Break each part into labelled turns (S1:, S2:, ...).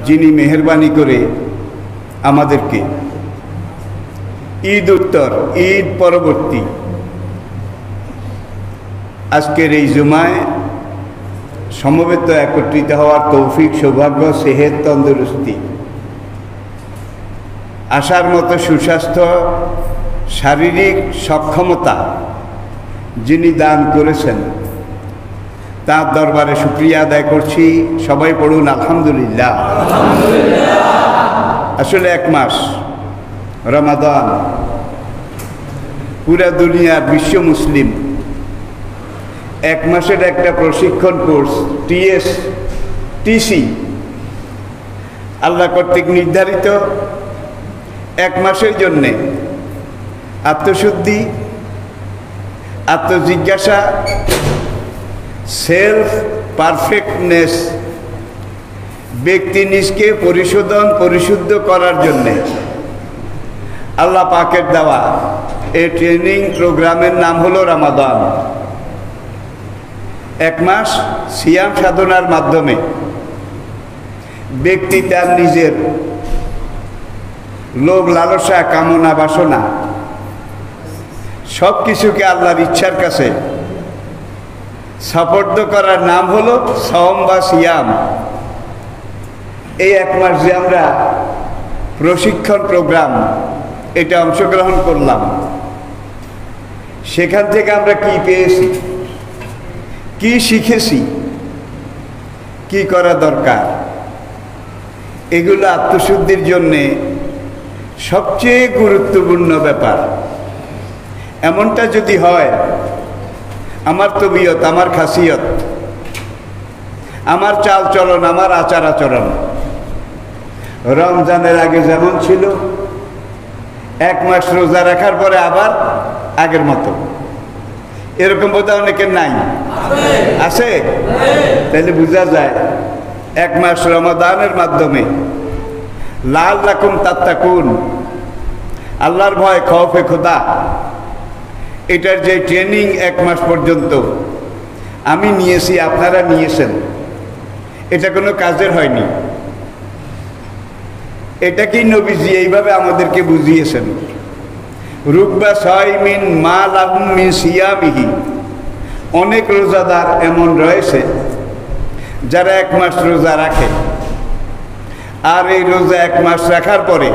S1: যিনি মেহেরবানি করে আমাদেরকে ঈদ উত্তর ঈদ পরবর্তী আজকের এই জুমায় সমবেত একত্রিত হওয়ার তৌফিক, সৌভাগ্য, সেহেত, তন্দুরুস্তি, আশার মতো সুস্বাস্থ্য, শারীরিক সক্ষমতা যিনি দান করেছেন তার দরবারে শুকরিয়া আদায় করছি। সবাই পড়ুন আলহামদুলিল্লাহ। আসলে এক মাস রমাদান পুরা দুনিয়ার বিশ্ব মুসলিম এক মাসের একটা প্রশিক্ষণ কোর্স টিসি আল্লাহ কর্তৃক নির্ধারিত এক মাসের জন্যে আত্মশুদ্ধি, আত্মজিজ্ঞাসা, সেলফ পারফেক্টনেস, ব্যক্তি নিজকে পরিশুদ্ধ করার জন্যে আল্লাহ পাকের দেওয়া এই ট্রেনিং প্রোগ্রামের নাম হলো রমাদান। এক মাস সিয়াম সাধনার মাধ্যমে ব্যক্তি তার নিজের লোভ, লালসা, কামনা, বাসনা সব কিছুকে আল্লাহর ইচ্ছার কাছে সাপোর্ট করার নাম হলো সওম বা সিয়াম। এই এক মাস যে আমরা প্রশিক্ষণ প্রোগ্রাম এটা অংশগ্রহণ করলাম, সেখান থেকে আমরা কি পেয়েছি, কি শিখেছি, কি করা দরকার, এগুলো আত্মশুদ্ধির জন্যে সবচেয়ে গুরুত্বপূর্ণ ব্যাপার। এমনটা যদি হয়, আমার তবিয়ত, আমার খাসিয়ত, আমার চাল চলন, আমার আচার আচরণ রমজানের আগে যেমন ছিল, এক মাস রোজা রাখার পরে আবার আগের মতো, এরকম বোধহয় অনেকের নাই, আছে? তাহলে বোঝা যায় এক মাস রমাদানের মাধ্যমে লাআল্লাকুম তাত্তাকুন, আল্লাহর ভয়, খৌফে খোদা, এটার যে ট্রেনিং এক মাস পর্যন্ত আমি নিয়েছি, আপনারা নিয়েছেন, এটা কোনো কাজের হয়নি। এটা কি নবীজি এইভাবে আমাদেরকে বুঝিয়েছেন, রুকবা সাইমিন মা লাহুম মিন সিয়ামিহি। অনেক রোজাদার এমন রয়েছে যারা এক মাস রোজা রাখে, আর এই রোজা এক মাস রাখার পরে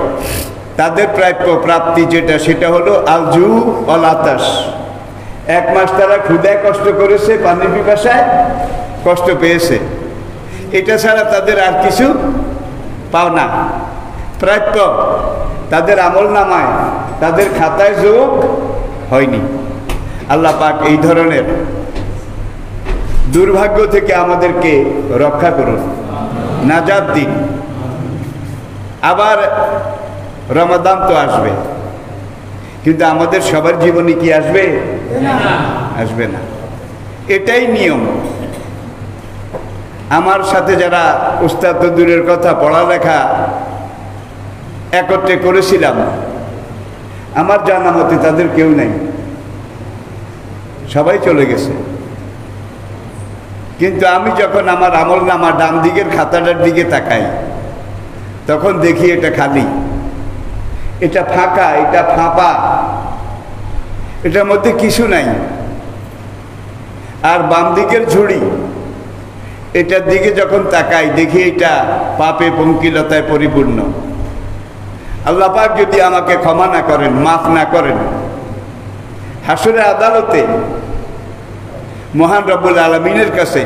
S1: তাদের প্রাপ্য প্রাপ্তি যেটা, সেটা হলো আলজু অল আতাস। এক মাস তারা ক্ষুধায় কষ্ট করেছে, পানি পিপাসায় কষ্ট পেয়েছে, এটা ছাড়া তাদের আর কিছু পাও না। প্রাপ্য তাদের আমল নামায়, তাদের খাতায় যোগ হয়নি। আল্লাহ পাক এই ধরনের দুর্ভাগ্য থেকে আমাদেরকে রক্ষা করুন, নাজাত দিন। আবার রমাদান তো আসবে, কিন্তু আমাদের সবার জীবনে কি আসবে? আসবে না। এটাই নিয়ম। আমার সাথে যারা উস্তাদ, দূরের কথা, পড়ালেখা একত্রে করেছিলাম, আমার জানা মতে তাদের কেউ নেই, সবাই চলে গেছে। কিন্তু আমি যখন আমার আমল নামা ডান দিকের খাতাটার দিকে তাকাই, তখন দেখি এটা খালি, এটা ফাঁকা, এটা ফাঁপা, এটার মধ্যে কিছু নাই। আর বাম দিকের ঝুড়ি, এটার দিকে যখন তাকাই দেখি এটা পাপে পঙ্কিলতায় পরিপূর্ণ। আল্লাহ পাক যদি আমাকে ক্ষমা না করেন, মাফ না করেন, হাসরের আদালতে মহান রব্বুল আলামিনের কাছে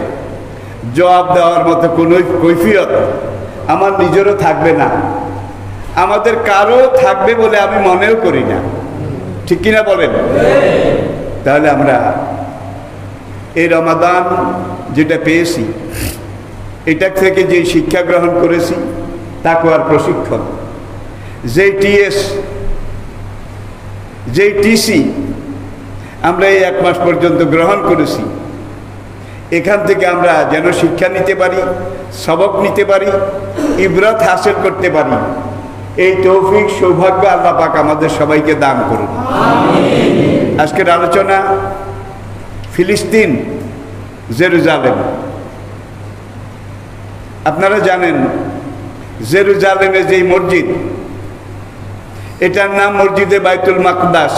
S1: জবাব দেওয়ার মতো কোনো কৈফিয়ত আমার নিজেরও থাকবে না, আমাদের কারো থাকবে বলে আমি মনেও করি না। ঠিক কিনা বলেন? তাহলে আমরা এই রমাদান যেটা পেয়েছি, এটা থেকে যে শিক্ষা গ্রহণ করেছি, তাকওয়ার প্রশিক্ষণ, যেই টিসি আমরা এই এক মাস পর্যন্ত গ্রহণ করেছি, এখান থেকে আমরা যেন শিক্ষা নিতে পারি, সবক নিতে পারি, ইবরাত হাসিল করতে পারি, এই তৌফিক, সৌভাগ্য আল্লাহ পাক আমাদের সবাইকে দান করুন। আজকের আলোচনা ফিলিস্তিন, জেরুজালেম। আপনারা জানেন জেরুজালেমে যেই মসজিদ, এটার নাম মসজিদে বাইতুল মাকদাস।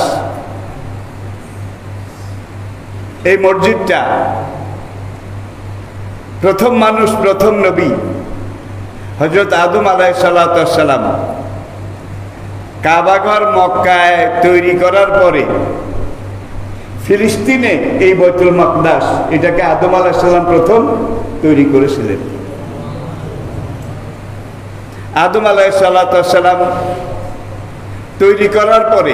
S1: এই মসজিদটা প্রথম মানুষ, প্রথম নবী হযরত আদম আলাইহিস সালাম কাবাঘর মক্কায় তৈরি করার পরে ফিলিস্তিনে এই বাইতুল মাকদাস, এটাকে আদম আলাইহিস সালাম প্রথম তৈরি করেছিলেন। আদম আলাইহিস সালাম তৈরি করার পরে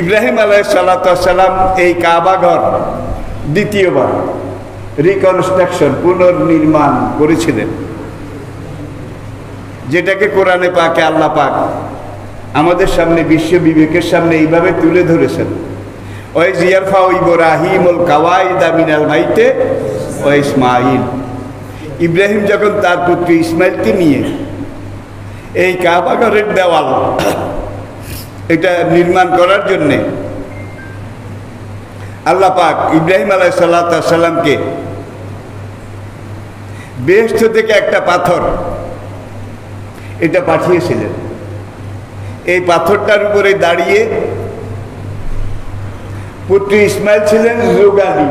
S1: ইব্রাহিম আলাইহিস সালাম এই কাবাঘর দ্বিতীয়বার রিকনস্ট্রাকশন, পুনর্নির্মাণ করেছিলেন, যেটাকে কোরআনে পাকে আল্লাহ পাক আমাদের সামনে, বিশ্ব বিবেকের সামনে এইভাবে তুলে ধরেছেন, ওয়াইজ ইয়ারফাউ ইব্রাহিমুল কাওয়াইদা মিনাল বাইতে ওয়া ইসমাঈল। ইব্রাহিম যখন তার পুত্র ইসমাইলকে নিয়ে এই কাবাঘরের দেওয়াল এটা নির্মাণ করার জন্যে আল্লাহ পাক ইব্রাহিম আলাইহিস সালামকে বেহেশত থেকে একটা পাথর এটা পাঠিয়েছিলেন। এই পাথরটার উপরে দাঁড়িয়ে পুত্র ইসমাইল ছিলেন যোগালী,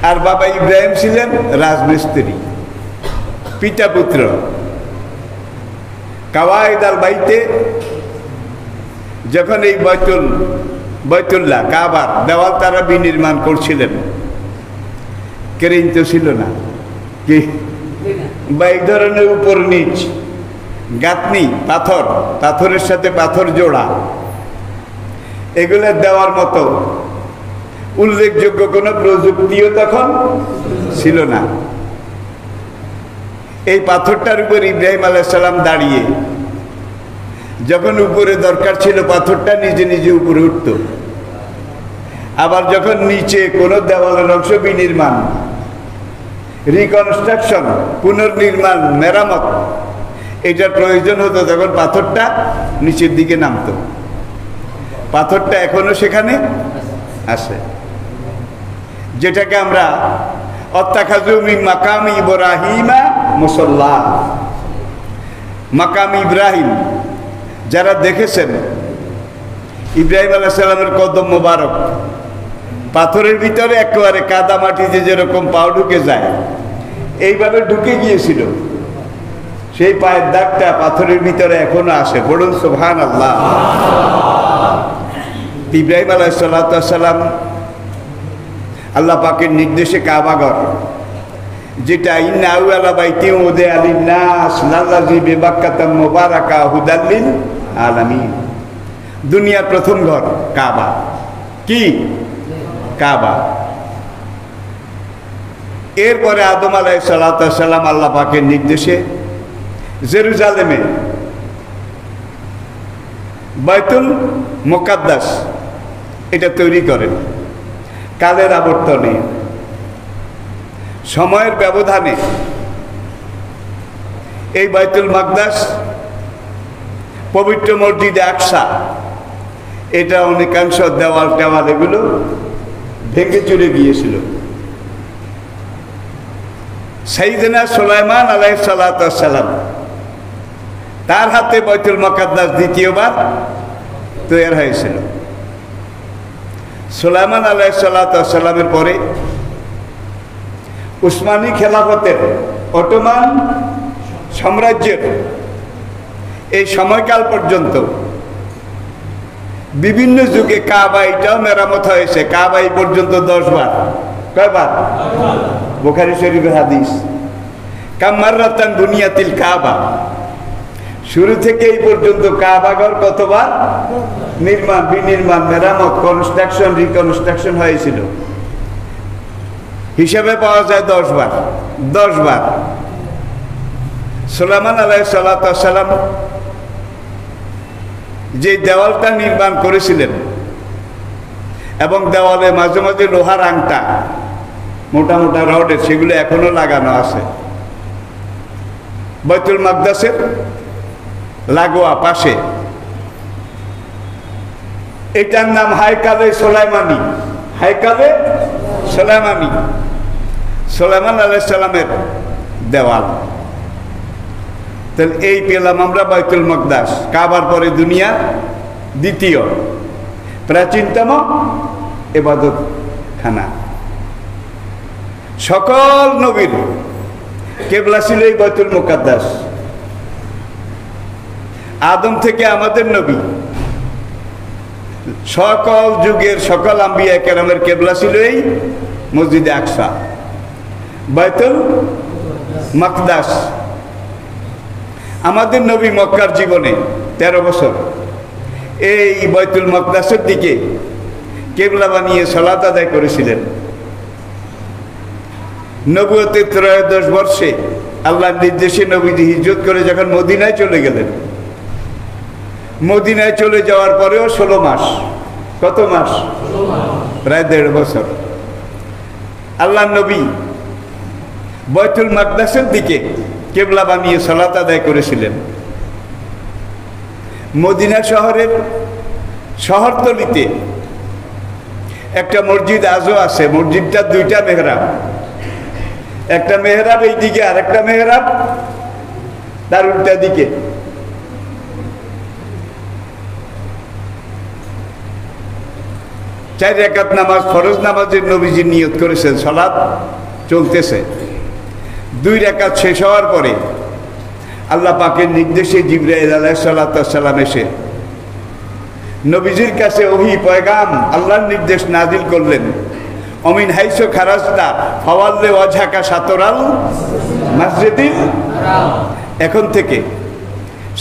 S1: আর বাবা ইব্রাহিম ছিলেন রাজমিস্ত্রি, পিতা পুত্র। কাওয়াইদ আল বাইতে যখন এই বাইতুল্লাহ কাবার দেওয়াল তারা বিনির্মাণ করছিলেন, কেরেন তো ছিল না, কি বা এই ধরনের উপর নিচ গাঁথনি, পাথরের সাথে পাথর জোড়া, এগুলো দেওয়ার মতো উল্লেখযোগ্য কোনো প্রযুক্তিও তখন ছিল না। এই পাথরটার উপর ইব্রাহিম আলাইহিস সালাম দাঁড়িয়ে যখন উপরে দরকার ছিল পাথরটা নিজে নিজে উপরে উঠত, আবার যখন নিচে কোনো দেওয়ালের অংশ বিনির্মাণ, রিকনস্ট্রাকশন, পুনর্নির্মাণ, মেরামত এটার প্রয়োজন হতো, তখন পাথরটা নিচের দিকে নামতো। পাথরটা এখনো সেখানে আছে, যেটাকে আমরা অত্তাখাযু মিন মাকাম ইব্রাহিমা মুসাল্লা, মাকাম ইব্রাহিম যারা দেখেছেন, ইব্রাহিম আলাইহিস সালামের কদম মোবারক পাথরের ভিতরে একেবারে কাদা মাটিতে যেরকম পাও ঢুকে যায়, এইভাবে ঢুকে গিয়েছিল। সেই পায়ের দাগটা পাথরের ভিতরে এখনো আসে। বলুন সুবহানাল্লাহ। ইব্রাহিম আলাইহিস সালাম আল্লাহ পাকের নির্দেশে কাবাঘর, যেটা ইন্না আউয়ালা বাইতিন উযিআ লিন-নাস লাল্লাযী বিবাক্কাতা মুবারাকা হুদাল লিল আলামিন, দুনিয়ার প্রথম ঘর কাবা। কি কাবা? এরপরে আদম আলাইহিস সালাম আল্লাহ পাকের নির্দেশে জেরুজালেমে বাইতুল মুকাদ্দাস এটা তৈরি করেন। কালের আবর্তনে, সময়ের ব্যবধানে এই বাইতুল মাকদাস, পবিত্র মসজিদে আকসা, এটা অনেকাংশ দেওয়াল টেওয়াল এগুলো ভেঙে চলে গিয়েছিল। সাইয়েদনা সুলাইমান আলাইহিস সালাম তার হাতে বাইতুল মুকাদ্দাস দ্বিতীয়বার তৈরি হয়েছিল। সুলাইমান আলাইহিস সালামের পরে উসমানী খেলাফতের, অটোমান সাম্রাজ্যের এই সময়কাল পর্যন্ত বিভিন্ন যুগে কাবা এটাও মেরামত হয়েছে। কাবা এই পর্যন্ত 10 বার। কয়বার? বুখারী শরীফের হাদিস, কাম মাররাতান বুনিয়াতিল কাবা, শুরু থেকে এই পর্যন্ত কাবাঘর কতবার নির্মাণ, বিনির্মাণ, মেরামত, কনস্ট্রাকশন, রিকনস্ট্রাকশন হয়েছিল। হিসাবে পাওয়া যায় 10 বার। 10 বার সুলাইমান আলাইহিস সালাম যে দেওয়ালটা নির্মাণ করেছিলেন, এবং দেওয়ালে মাঝে মাঝে লোহার আংটা, মোটা মোটা রডের, সেগুলো এখনো লাগানো আছে। বাইতুল মাকদাসের লাগোয়া পাশে এটার নাম হাইকালে সুলাইমানি। হাইকালে সুলাইমানি। সুলাইমান আলাইহিস সালামের দেওয়াল। তাহলে এই পেলাম আমরা বাইতুল মাকদাস, কাবার পরে দুনিয়া দ্বিতীয় প্রাচীনতম ইবাদতখানা। সকল নবীর কেবলা ছিল এই বাইতুল মুকাদ্দাস। আদম থেকে আমাদের নবী, সকল যুগের সকল আম্বিয়া কেরামের কেবলা ছিল এই মসজিদে আকসা, বাইতুল মাকদাস। আমাদের নবী মক্কার জীবনে 13 বছর এই বাইতুল মাকদাসের দিকে কেবলা বানিয়ে সালাত আদায় করেছিলেন। নবুয়তের 13 বর্ষে আল্লাহর নির্দেশে নবীজি হিজরত করে যখন মদিনায় চলে গেলেন, মদিনায় চলে যাওয়ার পরেও 16 মাস, কত মাস? প্রায় 1.5 বছর আল্লাহ নবী বাইতুল মাকদাসের দিকে কেবলা বানিয়ে সালাত আদায় করেছিলেন। মদিনা শহরের শহরতলিতে একটা মসজিদ আজও আছে। মসজিদটা 2টা মেহরাব, একটা মেহরাব এই দিকে আর একটা মেহরাব তার উল্টা দিকে। চার রাকাত নামাজ, ফরজ নামাজের নবীজি নিয়ত করেছেন, সালাত চলতেছে। 2 রাকাত শেষ হওয়ার পরে আল্লাহ পাকের নির্দেশে জিবরাইল আলাইহিস সালাম এসে নবীজির কাছে ওহী পয়গাম আল্লাহর নির্দেশ নাজিল করলেন, অমিন হাইসু খারাজতা ফাওয়াল্লি ওয়াজহাকা শাতরাল মসজিদিল হারাম। এখন থেকে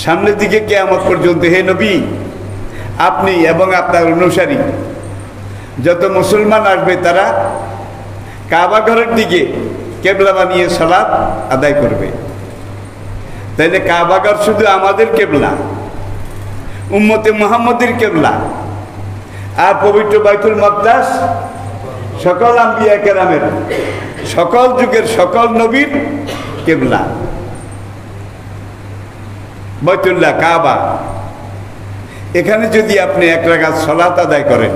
S1: সামনের দিকে কিয়ামত পর্যন্ত হে নবী, আপনি এবং আপনার অনুসারী যত মুসলমান আসবে তারা কাবা ঘরের দিকে কেবলা বানিয়ে সালাত আদায় করবে। তাইলে কাবা ঘর শুধু আমাদের কেবলা, উম্মতে মুহাম্মদের কেবলা, আর পবিত্র বাইতুল মাকদাস সকল আম্বিয়া কেরামের, সকল যুগের সকল নবীর কেবলা। বাইতুল্লাহ কাবা, এখানে যদি আপনি 1 রাকাত সালাত আদায় করেন,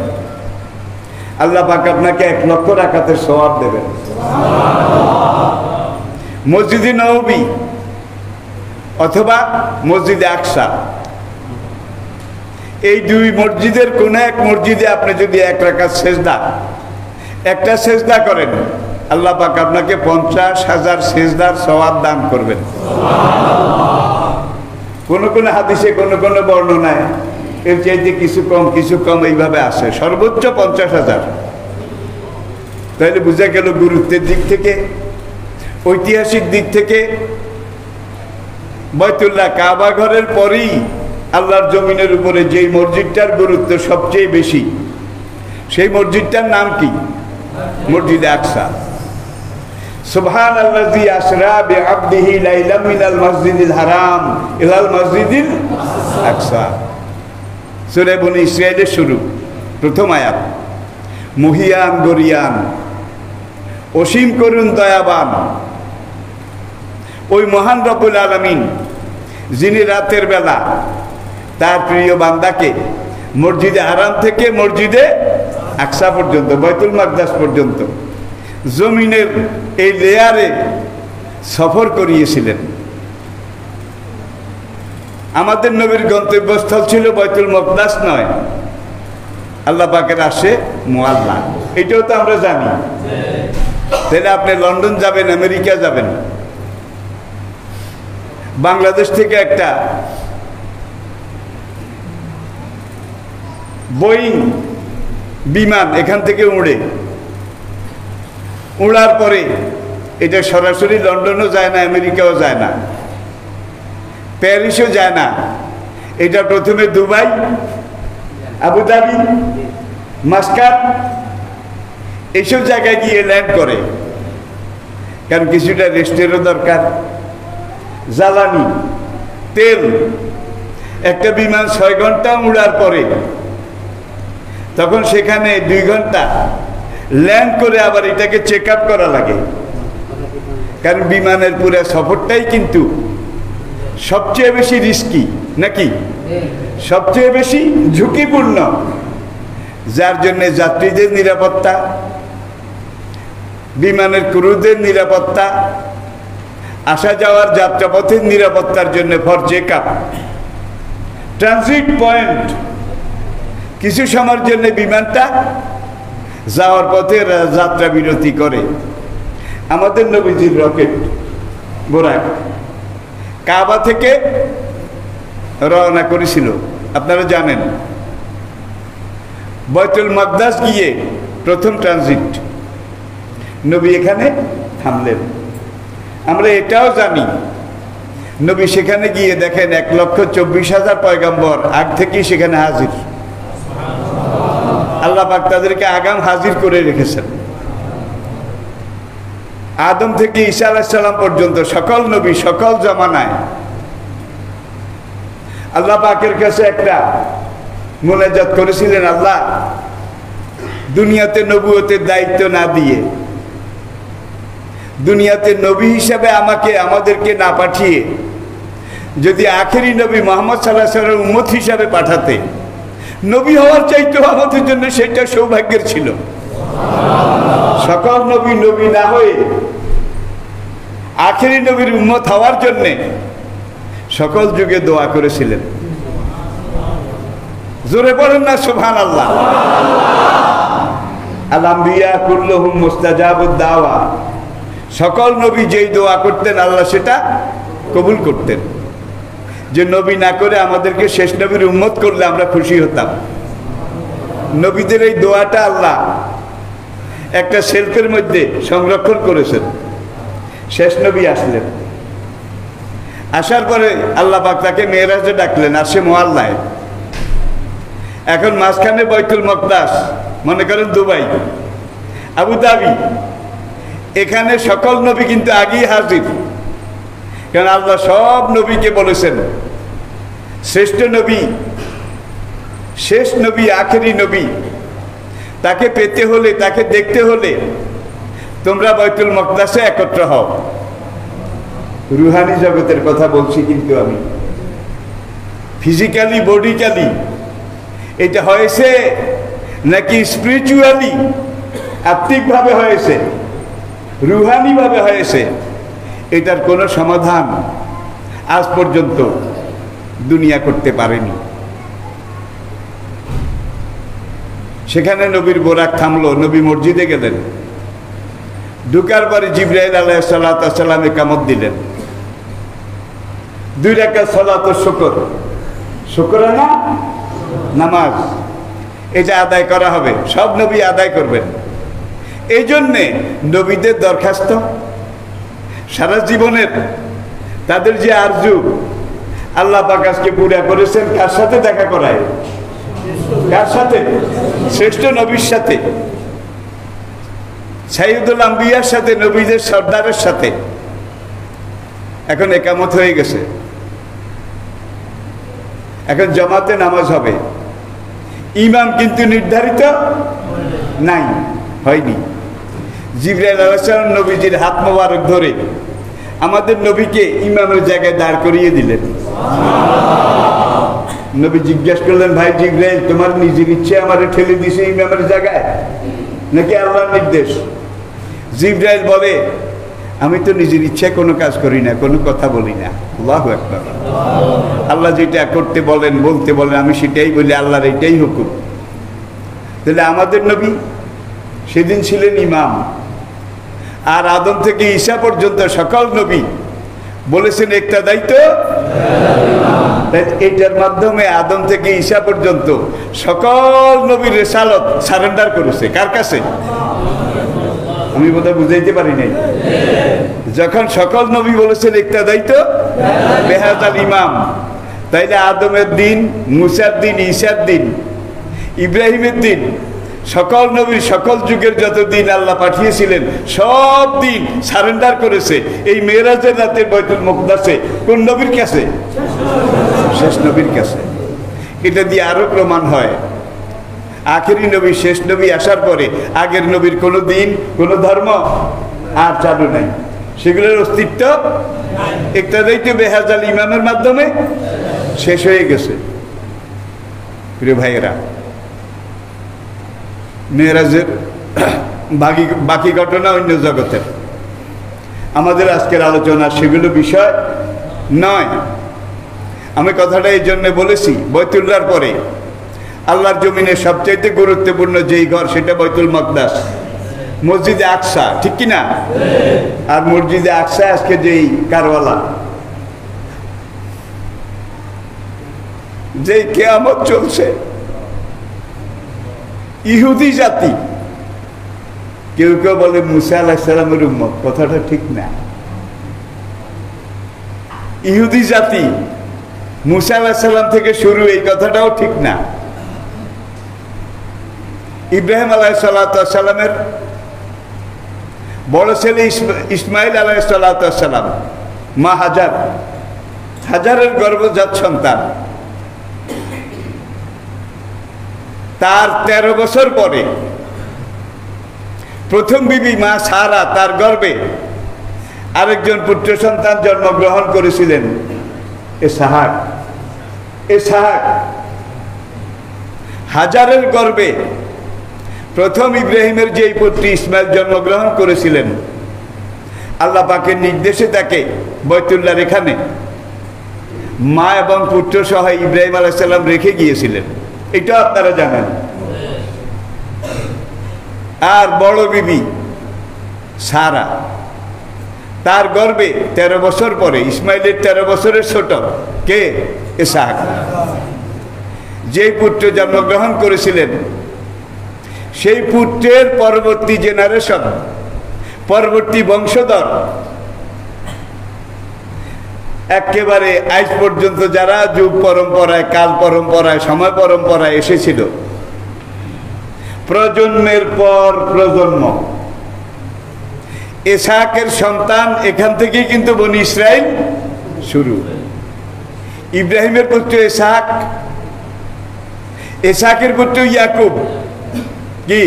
S1: আল্লাহ পাক আপনাকে 1 লক্ষ রাকাতের সওয়াব দেবেন। মসজিদে নববী অথবা মসজিদে আকসা, এই 2 মসজিদের কোন এক মসজিদে আপনি যদি 1 রাকাত সেজদা, একটা সেজদা করেন, আল্লাহ পাক আপনাকে 50,000 সেজদার সওয়াব দান করবেন। কোন কোন হাদিসে কোন কোন বর্ণনায় এর চাইতে কিছু কম এইভাবে আসে, সর্বোচ্চ 50,000। তাহলে বোঝা গেল গুরুত্বের দিক থেকে, ঐতিহাসিক দিক থেকে বাইতুল্লাহ কাবা ঘরের পরেই আল্লাহর জমিনের উপরে যেই মসজিদটার গুরুত্ব সবচেয়ে বেশি, সেই মসজিদটার নাম কি? মসজিদে আকসা। সুবহানাল্লাযী আসরা বিআবদিহি লাইলাম মিনাল মসজিদিল হারাম ইলাল মসজিদিল আকসা। সূরা বনী ইসরাঈলের শুরু, প্রথম আয়াত। মহিয়ান গরিয়ান, অসীম করুণ দয়াবান ওই মহান রব্বুল আলামিন, যিনি রাতের বেলা তার প্রিয় বান্দাকে মসজিদে হারাম থেকে মসজিদে আকসা পর্যন্ত, বাইতুল মাকদাস পর্যন্ত জমিনের এই লেয়ারে সফর করিয়েছিলেন। আমাদের নবীর গন্তব্যস্থল ছিল বাইতুল মাকদাস নয়, আল্লাহ পাকের আসে মুআল্লা। এটাও তো আমরা জানি। তাহলে আপনি লন্ডন যাবেন, আমেরিকা যাবেন, বাংলাদেশ থেকে একটা বোয়িং বিমান এখান থেকে উড়ার পরে এটা সরাসরি লন্ডনও যায় না, আমেরিকাও যায় না, প্যারিসও যায় না। এটা প্রথমে দুবাই, আবুধাবি, মাস্কাট এইসব জায়গায় গিয়ে ল্যান্ড করে, কারণ কিছুটা রেস্টেরও দরকার, জ্বালানি, তেল। একটা বিমান 6 ঘন্টা উড়ার পরে তখন সেখানে 2 ঘন্টা ল্যান্ড করে আবার এটাকে চেক আপ করা লাগে, কারণ বিমানের পুরো সফরটাই কিন্তু সবচেয়ে বেশি রিস্কি, নাকি সবচেয়ে বেশি ঝুঁকিপূর্ণ, যার জন্য যাত্রীদের নিরাপত্তা, বিমানের ক্রুদের নিরাপত্তা, আসা যাওয়ার যাত্রাপথের নিরাপত্তার জন্য for check up, transit point, কিছু সময়ের জন্য বিমানটা যাওয়ার পথে যাত্রা বিরতি করে। আমাদের নবীজির রকেট বোরাক কাবা থেকে রওনা করেছিল, আপনারা জানেন। বাইতুল মাকদাস গিয়ে প্রথম ট্রানজিট, নবী এখানে থামলেন। আমরা এটাও জানি নবী সেখানে গিয়ে দেখেন 1,24,000 পয়গম্বর আগ থেকেই সেখানে হাজির। আল্লাহ পাক তাদেরকে আগাম হাজির করে রেখেছেন। আদম থেকে ঈসা আলাইহিস সালাম পর্যন্ত সকল নবী সকল জামানায় আল্লাহ পাকের কাছে একটা মুনাজাত করেছিলেন, আল্লাহ দুনিয়াতে নবুয়তের দায়িত্ব না দিয়ে, দুনিয়াতে নবী হিসাবে আমাদেরকে না পাঠিয়ে যদি আখেরি নবী মুহাম্মদ সাল্লাল্লাহু আলাইহি ওয়াসাল্লামের উম্মত হিসাবে পাঠাতে, নবী হওয়ার চাইতেও আমাদের জন্য সেটা সৌভাগ্যের ছিল। সকল নবী নবী না হয়ে আখেরি নবীর উম্মত হওয়ার জন্যে সকল যুগে দোয়া করেছিলেন। জোরে বলেন না সুবহানাল্লাহ। আল আম্বিয়া কুল্লুহুম মুস্তাজাবুদ দাওয়া, সকল নবী যেই দোয়া করতেন আল্লাহ সেটা কবুল করতেন। যে নবী না করে আমাদেরকে শেষ নবীর উম্মত করলে আমরা খুশি হতাম। নবীদের এই দোয়াটা আল্লাহ একটা শেলফের মধ্যে সংরক্ষণ করেছেন। শেষ নবী আসলেন, আসার পরে আল্লাহ পাক তাকে মেরাজে ডাকলেন, আসে মুআল্লায়। এখন মাঝখানে বাইতুল মাকদাস, মনে করেন দুবাই, আবুধাবি, এখানে সকল নবী কিন্তু আগেই হাজির। কারণ আল্লাহ সব নবীকে বলেছেন শ্রেষ্ঠ নবী, শেষ নবী, আখেরি নবী, তাকে পেতে হলে, তাকে দেখতে হলে তোমরা বাইতুল মাকদাসে একত্র হও। রুহানি জগতের কথা বলছি কিন্তু আমি, ফিজিক্যালি বডিক্যালি এটা হয়েছে নাকি স্পিরিচুয়ালি আত্মিকভাবে হয়েছে, রুহানিভাবে হয়েছে, এটার কোনো সমাধান আজ পর্যন্ত দুনিয়া করতে পারেনি। সেখানে নবীর বোরাক থামলো, নবী মসজিদে গেলেন। ঢুকার পরে জিবরাইল আলাইহিস সালাম কামত দিলেন। 2 রাকাত সালাত শুকরানা নামাজ, এটা আদায় করা হবে, সব নবী আদায় করবেন। এই জন্যে নবীদের দরখাস্ত সারা জীবনের তাদের যে আরজু আল্লাহ পাক আজকে পুরা করেছেন। কার সাথে দেখা করায়? কার সাথে? শ্রেষ্ঠ নবীর সাথে, সাইয়্যিদুল আম্বিয়ার সাথে, নবীদের সর্দারের সাথে। এখন একামত হয়ে গেছে, এখন জামাতে নামাজ হবে। ইমাম কিন্তু নির্ধারিত নাই, হয়নি। জিবরাইল আলাইহিস সালাম নবীজির হাত মোবারক ধরে আমাদের নবীকে ইমামের জায়গায় দাঁড় করিয়ে দিলেন। নবী জিজ্ঞেস করলেন, ভাই জিবরাইল, তোমার নিজের ইচ্ছে আমারে ঠেলে দিছে ইমামের জায়গায় নাকি আল্লাহর নির্দেশ? জিবরাইল বলে, আমি তো নিজের ইচ্ছায় কোনো কাজ করি না, কোনো কথা বলি না। আল্লাহু আকবার। আল্লাহ যেটা করতে বলেন, বলতে বলেন, আমি সেটাই বলি, আল্লাহর এটাই হুকুম। তাহলে আমাদের নবী সেদিন ছিলেন ইমাম, আর আদম থেকে ঈসা পর্যন্ত সকল নবী বলেছেন একটা দায়িত্ব। এটার মাধ্যমে আদম থেকে ঈসা পর্যন্ত সকল নবীর রিসালাত সারেন্ডার করেছে কার কাছে? আমি বোধহয় বুঝাইতে পারি নাই। যখন সকল নবী বলেছেন একটা দায়িত্ব বেহাজাল ইমাম, তাইলে আদমের দিন, মুসার দিন, ঈসার দিন, ইব্রাহিমের দিন, সকল নবীর সকল যুগের যত দিন আল্লাহ পাঠিয়েছিলেন সব দিন সারেন্ডার করেছে এই মেরাজের রাতে বাইতুল মুকদ্দাসে। কোন নবীর কাছে? শেষ নবীর কাছে। এটা দিয়ে আরো প্রমাণ হয় আখেরি নবী, শেষ নবী আসার পরে আগের নবীর কোনো দিন, কোনো ধর্ম আর চালু নাই, সেগুলোর অস্তিত্ব ইক্তাদাইতে বেহাজাল ইমামের মাধ্যমে শেষ হয়ে গেছে। প্রিয় ভাইয়েরা, মেরাজের বাকি ঘটনা অন্য জগতের। আমাদের আজকের আলোচনা সেগুলো বিষয় নয়। আমি কথাটা এই জন্য বলেছি, বাইতুল্লাহর পরে আল্লাহর জমিনে সবচাইতে গুরুত্বপূর্ণ যেই ঘর সেটা বাইতুল মাকদাস, মসজিদে আকসা, ঠিক কিনা? আর মসজিদে আকসা আজকে যেই কারওয়ালা, যেই কিয়ামত চলছে, ইহুদি জাতি, কেউ কেউ বলে মুসা আলাইহিস সালামের উম্মত, কথাটা ঠিক না। ইহুদি জাতি মুসা আলাইহিস সালাম থেকে শুরু, এই কথাটাও ঠিক না। ইব্রাহিম আলাইহিস সালামের বড় ছেলে ইসমাইল আলাইহিস সালাম, মা হাজারের গর্ভজাত সন্তান, তার 13 বছর পরে প্রথম বিবি মা সারা তার গর্ভে আরেকজন পুত্র সন্তান জন্মগ্রহণ করেছিলেন, ইসহাক। হাজারের গর্ভে প্রথম ইব্রাহিমের যেই পুত্র ইসমাইল জন্মগ্রহণ করেছিলেন, আল্লাহ পাকের নির্দেশে তাকে বাইতুল্লাহর এখানে মা এবং পুত্র সহ ইব্রাহিম আলাইহিস সালাম রেখে গিয়েছিলেন, এটা আপনারা জানেন। আর বড় বিবি সারা, তার গর্ভে 13 বছর পরে, ইসমাইলের 13 বছরের ছোট কে? ইসহাক। যেই পুত্র জন্মগ্রহণ করেছিলেন, সেই পুত্রের পরবর্তী জেনারেশন, পরবর্তী বংশধর, একেবারে আজ পর্যন্ত যারা যুগ পরম্পরায়, কাল পরম্পরায়, সময় পরম্পরায় এসেছিল, প্রজন্মের পর প্রজন্ম, ইসহাকের সন্তান, এখান থেকেই কিন্তু বনি ইসরাইল শুরু। ইব্রাহিমের পুত্র ইসহাক, ইসহাকের পুত্র ইয়াকুব, কি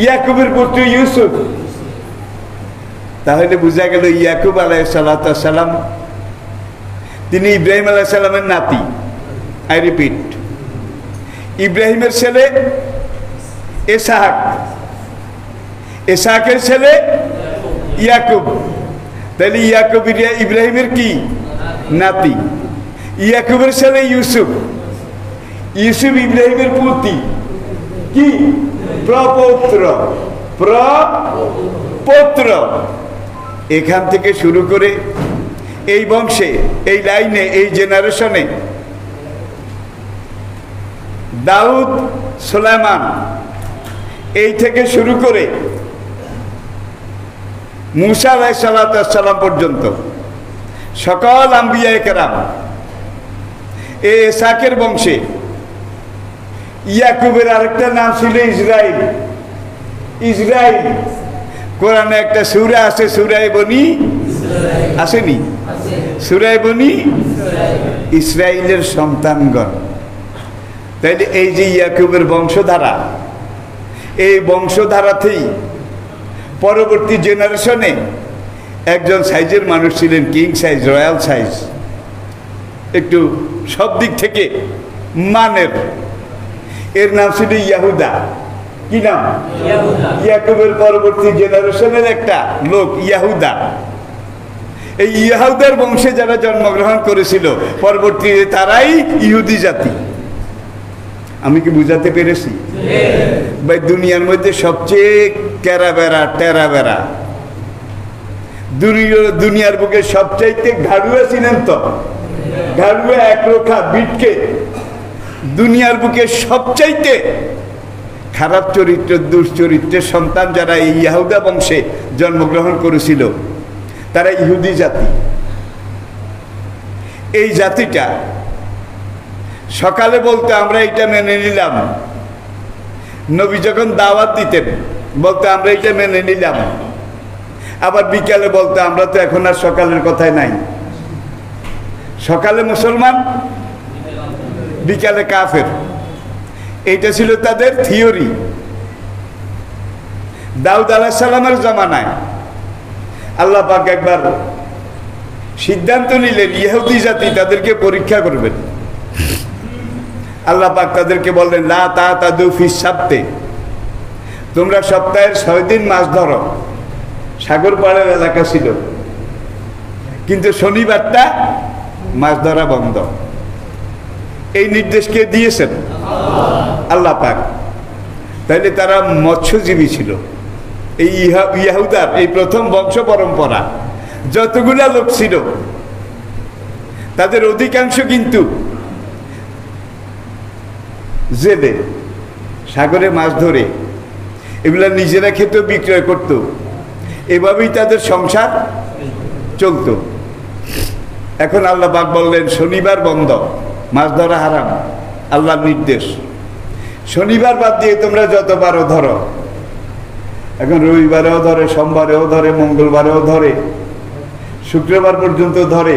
S1: ইয়াকুবের পুত্র ইউসুফ। তাহলে বোঝা গেল ইয়াকুব আলাইহিস সালাম তিনি ইব্রাহিম আলাইহিস সালামের নাতি। আই রিপিট, ইব্রাহিমের ছেলে ইসহাকের ছেলে ইয়াকুব। তাহলে ইয়াকুব ইব্রাহিমের কি? নাতি। ইয়াকুবের ছেলে ইউসুফ ইব্রাহিমের পুত্র, কি? প্রপৌত্র। এখান থেকে শুরু করে এই বংশে, এই লাইনে, এই জেনারেশনে দাউদ, সুলাইমান, এই থেকে শুরু করে মুসা আলাইহিস সালাম পর্যন্ত সকল আম্বিয়ায়ে কেরাম এই ইসহাকের বংশে। ইয়াকুবের আরেকটা নাম ছিল ইসরাইল। কোরআনে একটা সূরা আছে, সূরা বনি, আসেনি? সূরা বনি ইসরাইলের সন্তানগণ। তাইলে এই যে ইয়াকুবের বংশধারা, এই বংশধারাতেই পরবর্তী জেনারেশনে একজন সাইজের মানুষ ছিলেন, কিং সাইজ, রয়্যাল সাইজ, একটু সব দিক থেকে মানের। এর নাম ছিল ইয়াহুদা। কি নাম? ইয়াকুবের পরবর্তী জেনারেশনের একটা লোক ইয়াহুদা। এই ইয়াহুদার বংশে যারা জন্মগ্রহণ করেছিল পরবর্তীতে তারাই ইহুদি জাতি। আমি কি বুঝাতে পেরেছি ভাই? দুনিয়ার মধ্যে সবচেয়ে টেরাবেরা দুনিয়ার বুকে সবচাইতে ঘাড়ুয়া ছিলেন তো, ঘাড়ুয়া একরোখা বিটকে, দুনিয়ার বুকে সবচাইতে খারাপ চরিত্র, দুশ্চরিত্রের সন্তান যারা এই ইয়াহুদা বংশে জন্মগ্রহণ করেছিল, তারা ইহুদি জাতি। এই জাতিটা সকালে বলতে আমরা এটা মেনে নিলাম, নবী যখন দাওয়াত দিতেন বলতে আমরা এটা মেনে নিলাম, আবার বিকালে বলতে আমরা তো এখন আর সকালের কথায় নাই, সকালে মুসলমান, বিকালে কাফের। এইটা ছিল তাদের থিওরি। দাউদ আলাইহিস সালামের জামানায় আল্লাহ পাক একবার সিদ্ধান্ত নিলেন ইহুদি জাতি তাদেরকে পরীক্ষা করবেন। আল্লাহ পাক তাদেরকে বললেন লা তাতাদু ফিস সাবতে, তোমরা সপ্তাহের 6 দিন মাছ ধরো, সাগর পাড়ের এলাকা ছিল, কিন্তু শনিবারটা মাছ ধরা বন্ধ। এই নির্দেশ কে দিয়েছেন? আল্লাহ পাক। তাইলে তারা মৎস্যজীবী ছিল। এই ইয়াহুদার এই প্রথম বংশ পরম্পরা যতগুলা লোক ছিল, তাদের অধিকাংশ কিন্তু জেলে সাগরে মাছ ধরে এগুলা নিজেরা খেত, বিক্রয় করত, এভাবেই তাদের সংসার চলত। এখন আল্লাহ পাক বললেন শনিবার বন্ধ, মাছ ধরা হারাম, আল্লাহর নির্দেশ। শনিবার বাদ দিয়ে তোমরা যত পারো ধরো। এখন রবিবারেও ধরে, সোমবারেও ধরে, মঙ্গলবারেও ধরে, শুক্রবার পর্যন্ত ধরে,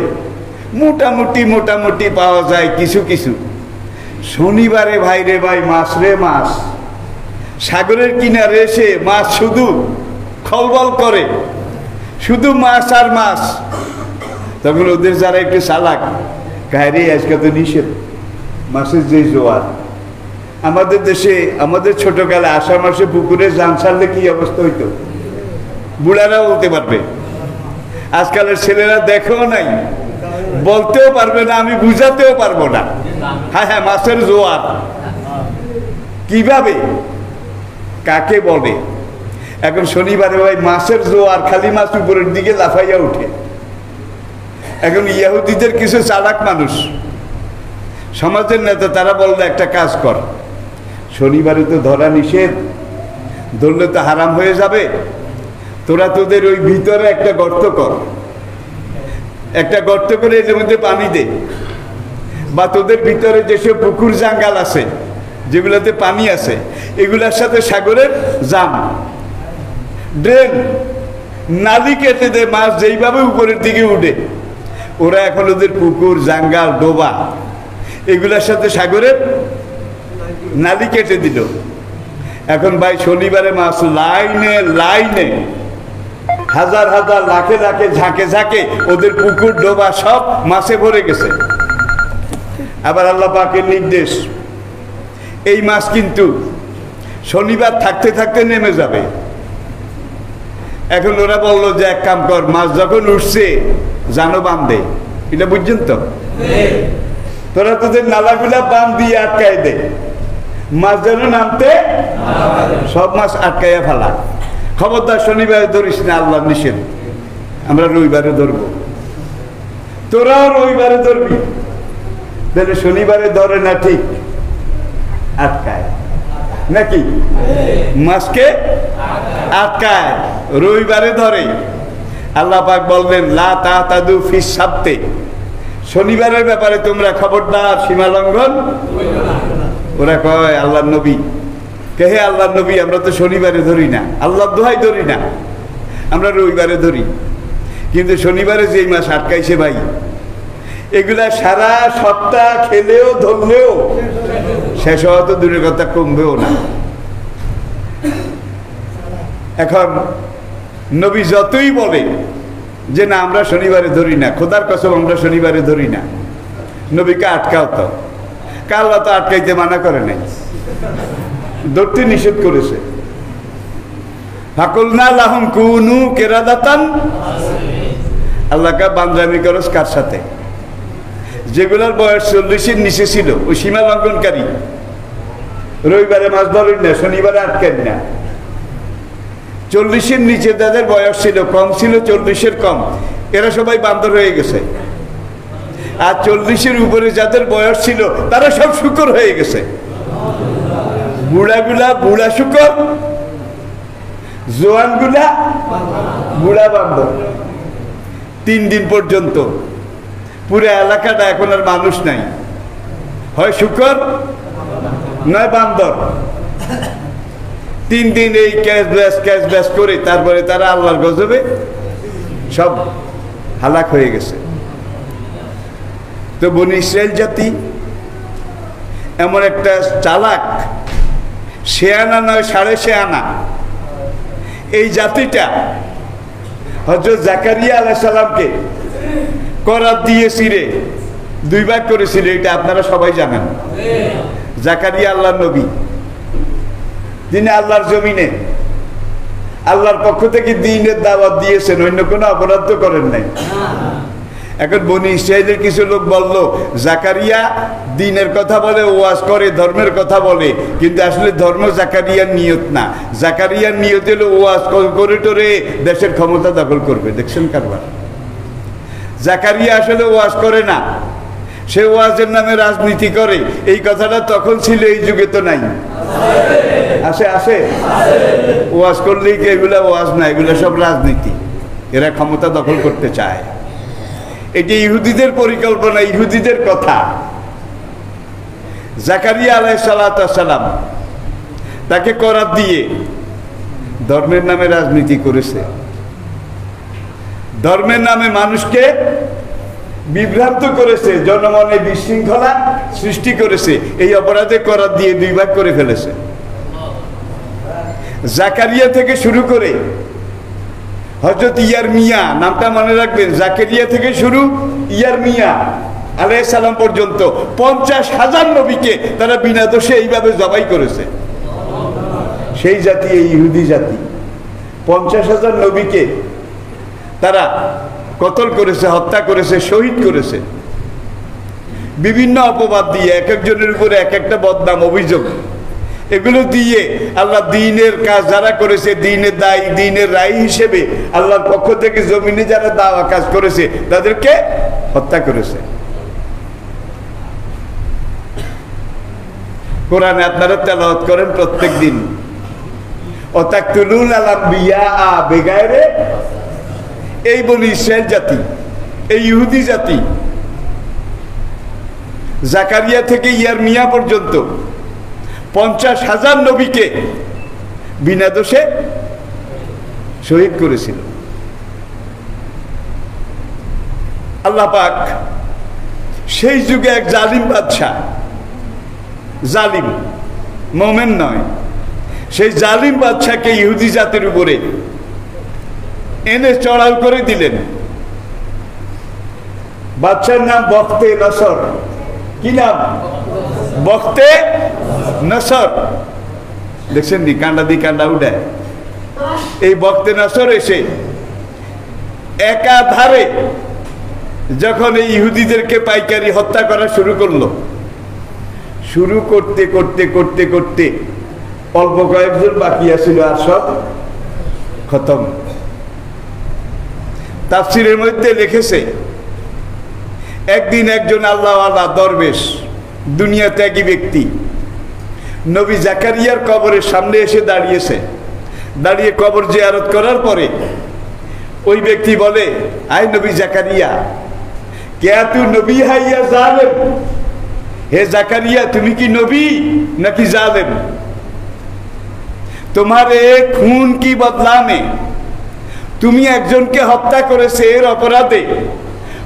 S1: মোটামুটি পাওয়া যায় কিছু কিছু। শনিবারে ভাই রে ভাই, মাছ রে মাছ, সাগরের কিনারে এসে মাছ শুধু খলবল করে, শুধু মাছ আর মাছ। তখন ওদের যারা একটু চালাক, কাহিরে আজকে তো নিষেধ, মাছের যে জোয়ার। আমাদের দেশে, আমাদের ছোটকালে আষাঢ় মাসে পুকুরে জান ছাড়লে কি অবস্থা হইতো, বুড়ারা বলতে পারবে। আজকালের ছেলেরা দেখেও নাই, বলতেও পারবে না, আমি বুঝাতেও পারবো না। হ্যাঁ হ্যাঁ, মাছের জোয়ার কিভাবে, কাকে বলে? এখন শনিবারে ভাই মাছের জোয়ার, খালি মাছ উপরের দিকে লাফাইয়া উঠে। এখন ইহুদিদের কিছু চালাক মানুষ, সমাজের নেতা, তারা বললো একটা কাজ কর, শনিবারে তো ধরা নিষেধ, ধরলে তো হারাম হয়ে যাবে, তোরা তোদের ওই ভিতরে একটা গর্ত কর, একটা গর্ত করে এর মধ্যে পানি দে, বা তোদের ভিতরে যেসব পুকুর জাঙ্গাল আছে যেগুলোতে পানি আছে, এগুলার সাথে সাগরের জাম, ড্রেন, নালি কেটে দে, মাছ যেইভাবে উপরের দিকে উঠে। ওরা এখন ওদের পুকুর, জাঙ্গাল, ডোবা এগুলার সাথে সাগরের নালি কেটে দিল। এখন ভাই শনিবারে মাছ লাইনে লাইনে, হাজার হাজার, লাখে লাখে, ঝাঁকে ঝাঁকে ওদের পুকুর, ডোবা সব মাছে ভরে গেছে। আবার আল্লাহ পাকের নির্দেশ, এই মাছ কিন্তু শনিবার থাকতে থাকতে নেমে যাবে। এখন ওরা বললো যে এক কাম কর, মাছ যখন উঠছে জানো বাঁধে, এটা বুঝছেন তো, তোরা তোদের নালাগুলা বাঁধ দিয়ে আটকায় দে, মাছ যেন নামতে, সব মাছ আটকাইয়া ফেলা। খবরদার শনিবারে ধরিস না, আল্লাহ নিষেধ, আমরা রবিবারে ধরবো, তোরাও রবিবারে ধরবি। তাহলে শনিবারে ধরে না, ঠিক আটকায় নাকি, মাছকে আটকায়, রবিবারে ধরে। আল্লাহ পাক বললেন লা তাতাদু ফিস সাবতে, শনিবারের ব্যাপারে তোমরা খবরদার সীমা লঙ্ঘন। ওরা কয় আল্লাহর নবী, কে হে আল্লাহর নবী, আমরা তো শনিবারে ধরি না, আল্লাহর দোহাই ধরি না, আমরা রবিবারে ধরি। কিন্তু শনিবারে যেই মাছ আটকাইছে ভাই, এগুলা সারা সপ্তাহ খেলেও ধরলেও শেষ হওয়া তো দূরের কথা, কমবেও না। এখন নবী যতই বলে যে না আমরা শনিবারে ধরি না, খোদার কসম আমরা শনিবারে ধরি না, নবীকে আটকাও তো, আল্লাহ তো আটকাইতে মানা করে নাই, ধরতে নিষেধ করেছে। ফাকুলনা লাহুম কুনু কিরাদাতান, আল্লাহকে বান্দামি করস কার সাথে? যেগুলার বয়স 40-এর নিচে ছিল, ওই সীমা লঙ্ঘনকারী, রবিবারে মাছ ধরেন না, শনিবারে আটকেন না। 40-এর নিচে যাদের বয়স ছিল, কম ছিল 40-এর কম, এরা সবাই বান্দর হয়ে গেছে। আর 40-এর উপরে যাদের বয়স ছিল তারা সব শুকর হয়ে গেছে। বুড়াগুলা বুড়া শুকর, জোয়ানগুলা বুড়া বান্দর। 3 দিন পর্যন্ত পুরো এলাকাটা এখন আর মানুষ নাই, হয় শুকর নয় বান্দর। 3 দিন এই ক্যাশ ব্যাস করে তারপরে তারা আল্লাহর গজবে সব হালাক হয়ে গেছে। তো বনি ইসরাইল জাতি এমন একটা চালাক, শেয়ানা নয় সাড়ে শেয়ানা। এই জাতিটা হযরত জাকারিয়া আলাইহিস সালামকে করাত দিয়ে ছিঁড়ে 2 ভাগ করেছিল, এটা আপনারা সবাই জানেন। জাকারিয়া আল্লাহর নবী, তিনি আল্লাহর জমিনে আল্লাহর পক্ষ থেকে দ্বীনের দাওয়াত দিয়েছেন, অন্য কোনো অপরাধ তো করেন নাই। এখন বনি ইসরাইলের কিছু লোক বলল জাকারিয়া দ্বীনের কথা বলে, ওয়াজ করে, ধর্মের কথা বলে, কিন্তু আসলে ধর্ম জাকারিয়ার নিয়ত না। জাকারিয়ার নিয়ত হলো ওয়াজ করে টোরে দেশের ক্ষমতা দখল করবে। দেখছেন কারবার। জাকারিয়া আসলে ওয়াজ করে না, সে ওয়াজের নামে রাজনীতি করে। এই কথাটা তখন ছিল, এই যুগে তো নাই। আসে আসে ওয়াজ করলেই কি এগুলা ওয়াজ না, এগুলো সব রাজনীতি। এরা ক্ষমতা দখল করতে চায়। এটি ইহুদিদের পরিকল্পনা, ইহুদিদের কথা। জাকারিয়া আলাইহিস সালাম তাকে করাত দিয়ে ধর্মের নামে রাজনীতি করেছে, ধর্মের নামে মানুষকে বিভ্রান্ত করেছে, জনমনে বিশৃঙ্খলা সৃষ্টি করেছে। এই অপরাধে করাত দিয়ে 2 ভাগ করে ফেলেছে। জাকারিয়া থেকে শুরু করে হযরত ইয়ারমিয়া, নামটা মনে রাখবেন, জাকারিয়া থেকে শুরু ইয়ারমিয়া আলাইহিস সালাম পর্যন্ত 50,000 নবীকে তারা বিনা দোষে এইভাবে জবাই করেছে। সেই জাতি এই ইহুদি জাতি। 50,000 নবীকে তারা কতল করেছে, হত্যা করেছে, শহীদ করেছে বিভিন্ন অপবাদ দিয়ে, এক একজনের উপরে এক একটা বদনাম, অভিযোগ। এগুলো দিয়ে আল্লাহ দ্বীনের কাজ যারা করেছে, দ্বীনের দায়ী, দ্বীনের রায় হিসেবে আল্লাহর পক্ষ থেকে জমিনে যারা দাওয়া কাজ করেছে তাদেরকে হত্যা করেছে। কোরআনে আপনারা তেলাওয়াত করেন প্রত্যেক দিন, ওয়াতাকতুলুল আম্বিয়া বিগাইরে। এই বনি ইসরাইল জাতি, এই ইহুদি জাতি জাকারিয়া থেকে ইয়ারমিয়া পর্যন্ত 50,000 নবীকে বিনা দোষে শহীদ করেছিল। আল্লাহ পাক সেই যুগে এক জালিম বাদশা, জালিম মোমেন নয়, সেই জালিম বাদশাকে ইহুদি জাতির উপরে এনে চড়াও করে দিলেন। বাদশার নাম বখতে নসর। কি নাম? বখতে নসর। দেখছেন নি, কান্ডা দি কান্ডা উঠায়। এই বখতে নসর এসে একাধারে যখন এই ইহুদিদেরকে পাইকারি হত্যা করা শুরু করলো, শুরু করতে করতে করতে করতে অল্প কয়েকজন বাকি আছিল, আর সব খতম। তাফসীরের মধ্যে লিখেছে, একদিন একজন আল্লাহওয়ালা দরবেশ, দুনিয়া ত্যাগী ব্যক্তি নবী জাকারিয়ার কবরের সামনে এসে দাঁড়িয়েছে। দাঁড়িয়ে কবর জিয়ারত করার পরে ওই ব্যক্তি বলে, আয় নবী জাকারিয়া, ক্যা তু নবী হাইয়া জালেম? হে জাকারিয়া, তুমি কি নবী নাকি জালেম? তোমারে খুন কি বদলা মে, তুমি একজনকে হত্যা করেছে, এর অপরাধে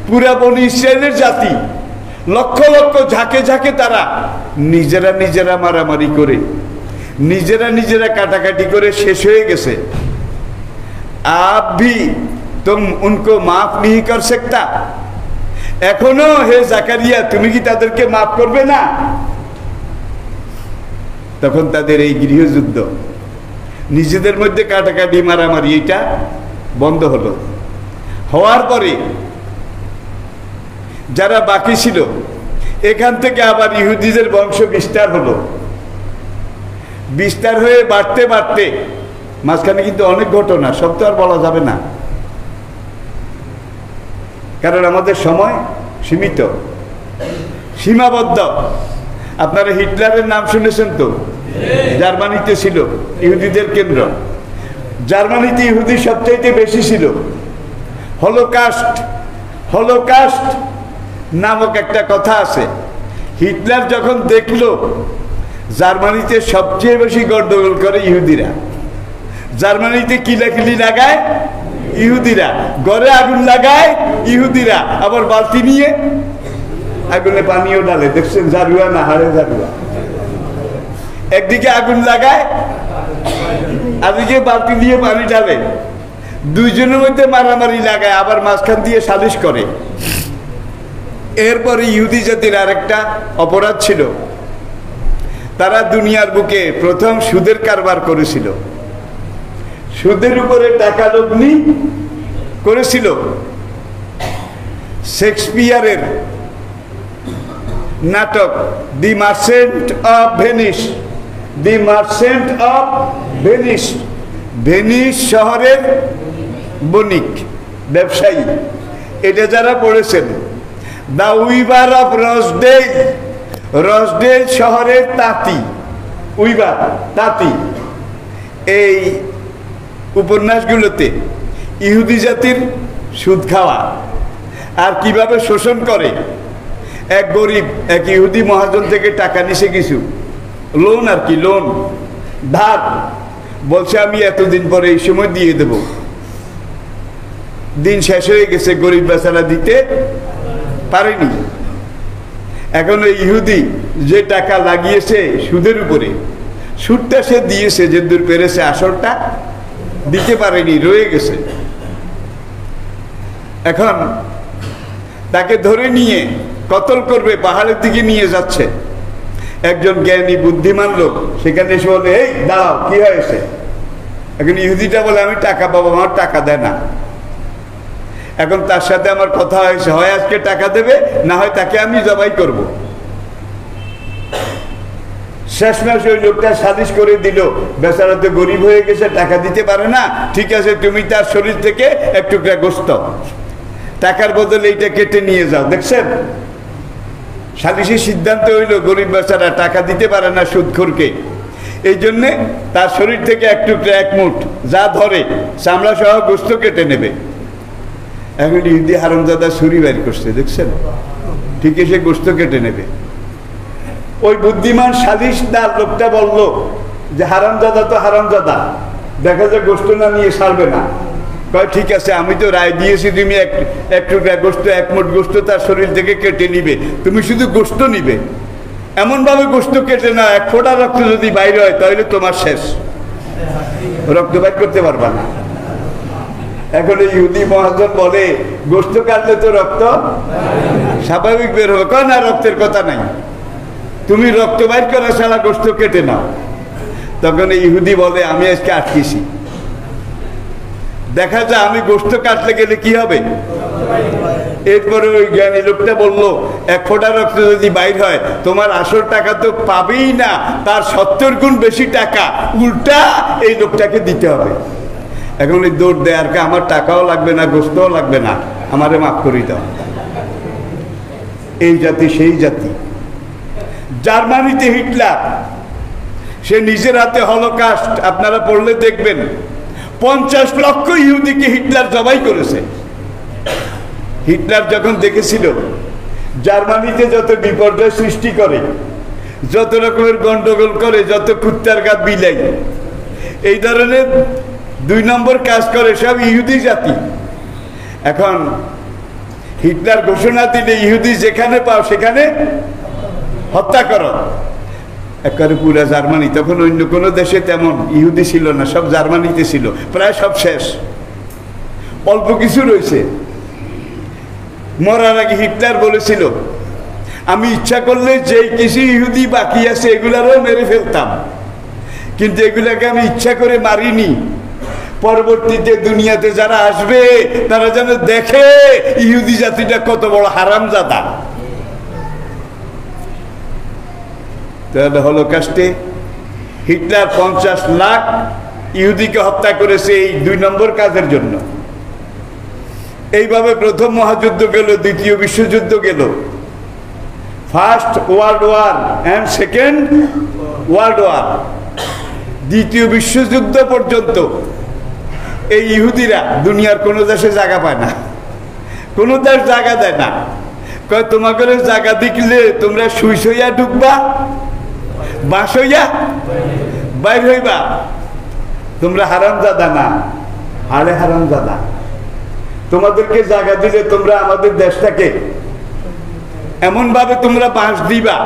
S1: পুরা বনি ইসরাইলের জাতি লক্ষ লক্ষ ঝাঁকে ঝাঁকে তারা নিজেরা নিজেরা মারামারি করে, নিজেরা নিজেরা কাটাকাটি করে শেষ হয়ে গেছে। আপ ভি তুম উनको মাফ नहीं कर सकता? এখনো হে জাকারিয়া, তুমি কি তাদেরকে মাফ করবে না? তখন তাদের এই গৃহযুদ্ধ, নিজেদের মধ্যে কাটাকাটি মারামারি, এটা বন্ধ হলো। হওয়ার পরে যারা বাকি ছিল, এখান থেকে আবার ইহুদিদের বংশ বিস্তার হলো। বিস্তার হয়ে বাড়তে বাড়তে মাঝখানে কিন্তু অনেক ঘটনা, সব তো আর বলা যাবে না, কারণ আমাদের সময় সীমিত, সীমাবদ্ধ। আপনারা হিটলারের নাম শুনেছেন তো? জার্মানিতে ছিল ইহুদিদের কেন্দ্র। জার্মানিতে ইহুদি সবচাইতে বেশি ছিল। হলোকাস্ট, হলোকাস্ট নামক একটা কথা আছে। হিটলার যখন দেখলো জার্মানিতে সবচেয়ে বেশি গন্ডগোল করে ইহুদিরা, জার্মানিতে কিলাকিলি লাগায় ইহুদিরা, ঘরে আগুন লাগায় ইহুদিরা, আবার বালতি নিয়ে আগুনে পানিও ডালে। দেখছেন, জারুয়া না হারে জারুয়া, একদিকে আগুন লাগায় আদিকে বালতি দিয়ে পানি ঢালে, দুইজনের মধ্যে মারামারি লাগায়, আবার মাঝখান দিয়ে সালিশ করে। এরপরে ইহুদি জাতির আরেকটা অপরাধ ছিল, তারা দুনিয়ার বুকে প্রথম সুদের কারবার করেছিল, সুদের উপরে টাকা লগ্নি করেছিল। শেক্সপিয়ারের নাটক the merchant of Venice, the merchant of Venice, Venice শহরের বণিক ব্যবসায়ী, এটা যারা পড়েছেন, the weaver of Rosdale, Rosdale শহরের তাঁতি, উইভার তাঁতি, এই উপন্যাসগুলোতে ইহুদি জাতির সুদ খাওয়া আর কিভাবে শোষণ করে। এক গরিব এক ইহুদি মহাজন থেকে টাকা নিছে, কিছু লোন আর কি, লোন ধার, বলছে আমি এতদিন পরে এই সময় দিয়ে দেব। দিন শেষ হয়ে গেছে, গরিব বেচারা দিতে পারেনি। এখন ওই ইহুদি যে টাকা লাগিয়েছে সুদের উপরে, সুদটা সে দিয়েছে যে দূর পেরেছে, আসলটা দিতে পারেনি, রয়ে গেছে। এখন তাকে ধরে নিয়ে কতল করবে, পাহাড়ের দিকে নিয়ে যাচ্ছে। একজন জ্ঞানী বুদ্ধিমান লোক সেখানে এসে বলে, এই দাঁড়াও, কি হয়েছে? এখন ইহুদিটা বলে, আমি টাকা পাবো, আমার টাকা দেয় না। এখন তার সাথে আমার কথা হয়েছে, হয় আজকে টাকা দেবে, না হয় তাকে আমি জবাই করব। শেষ মাসে ওই লোকটা সালিশ করে দিল, বেচারা তো গরিব হয়ে গেছে, টাকা দিতে পারে না, ঠিক আছে তুমি তার শরীর থেকে এক টুকরা গোস্ত, টাকার বদলে এইটা কেটে নিয়ে যাও। দেখছেন, সালিশি সিদ্ধান্ত হইল গরিব বেচারা টাকা দিতে পারে না সুদখোরকে, এই জন্যে তার শরীর থেকে এক টুকরা, এক মুঠ যা ধরে চামড়া সহ গোস্ত কেটে নেবে। এখন ইহুদি হারামজাদা ছুরি বের করছে, দেখছেন, ঠিক সে গোস্ত কেটে নেবে। ওই বুদ্ধিমান সালিশদার লোকটা বলল যে হারামজাদা তো হারামজাদা, দেখা যায় গোস্ত না নিয়ে ছাড়বে না। কয় ঠিক আছে, আমি তো রায় দিয়েছি, তুমি এক টুকরা গোস্ত, এক মুঠ গোস্ত তার শরীর থেকে কেটে নিবে, তুমি শুধু গোস্ত নিবে। এমনভাবে গোস্ত কেটে না, এক ফোঁটা রক্ত যদি বাইরে হয় তাহলে তোমার শেষ, রক্ত বাইর করতে পারবা না। এখন ইহুদি মহাজন বলে, গোস্ত কাটলে তো রক্ত স্বাভাবিক বের হবে। কয় না, রক্তের কথা নাই, তুমি রক্ত বাইর করে সারা গোস্ত কেটে নাও। তখন ইহুদি বলে, আমি আজকে আটকেছি, দেখা যায় আমি গোস্ত কাটলে গেলে কি হবে। এরপরে ওই জ্ঞানী লোকটা বললো, এক ফোঁটা রক্ত যদি বাইর হয় তোমার আসল টাকা তো পাবেই না, তার 70 গুণ বেশি টাকা উল্টা এই লোকটাকে দিতে হবে। এখন ওই দৌড় দেয়, আর আমার টাকাও লাগবে না, গোস্তও লাগবে না, আমারে মাফ করে দাও। এই জাতি সেই জাতি। জার্মানিতে হিটলার, সে নিজের হাতে হলোকাস্ট, আপনারা পড়লে দেখবেন, 50 লক্ষ ইহুদিকে হিটলার জবাই করেছে। হিটলার যখন দেখেছিল জার্মানিতে যত বিপর্যয় সৃষ্টি করে, যত রকমের গন্ডগোল করে, যত কুত্তার গা বিলাই, এই ধরনের 2 নম্বর কাজ করে সব ইহুদি জাতি। এখন হিটলার ঘোষণা দিলে, ইহুদি যেখানে পাও সেখানে হত্যা করো, একেবারে পুরা জার্মানি। তখন অন্য কোনো দেশে তেমন ইহুদি ছিল না, সব জার্মানিতে ছিল, প্রায় সব শেষ, অল্প কিছু রয়েছে। মরার আগে হিটলার বলেছিল, আমি ইচ্ছা করলে যে কিছু ইহুদি বাকি আছে এগুলারও মেরে ফেলতাম, কিন্তু এগুলাকে আমি ইচ্ছা করে মারিনি। পরবর্তীতে দুনিয়াতে যারা আসবে তারা যেন দেখে ইহুদি জাতিটা কত বড় হারামজাদা। হলোকাস্টে হিটলার 50 লাখ ইহুদিকে হত্যা করেছে এই 2 নম্বর কাজের জন্য। এইভাবে প্রথম মহাযুদ্ধ গেল, দ্বিতীয় বিশ্বযুদ্ধ গেল, first world war and second world war. দ্বিতীয় বিশ্বযুদ্ধ পর্যন্ত এই ইহুদিরা দুনিয়ার কোনো দেশে জায়গা পায় না, কোনো দেশ জায়গা দেয় না। কয় তোমাকে জায়গা দেখলে তোমরা শুই শুইয়া ঢুকবা, বাস হইয়া বাইর হইবা, তোমরা হারামজাদা না, আরে হারামজাদা। তোমাদেরকে জায়গা দিলে তোমরা আমাদের দেশটাকে এমন ভাবে তোমরা বাঁশ দিবা,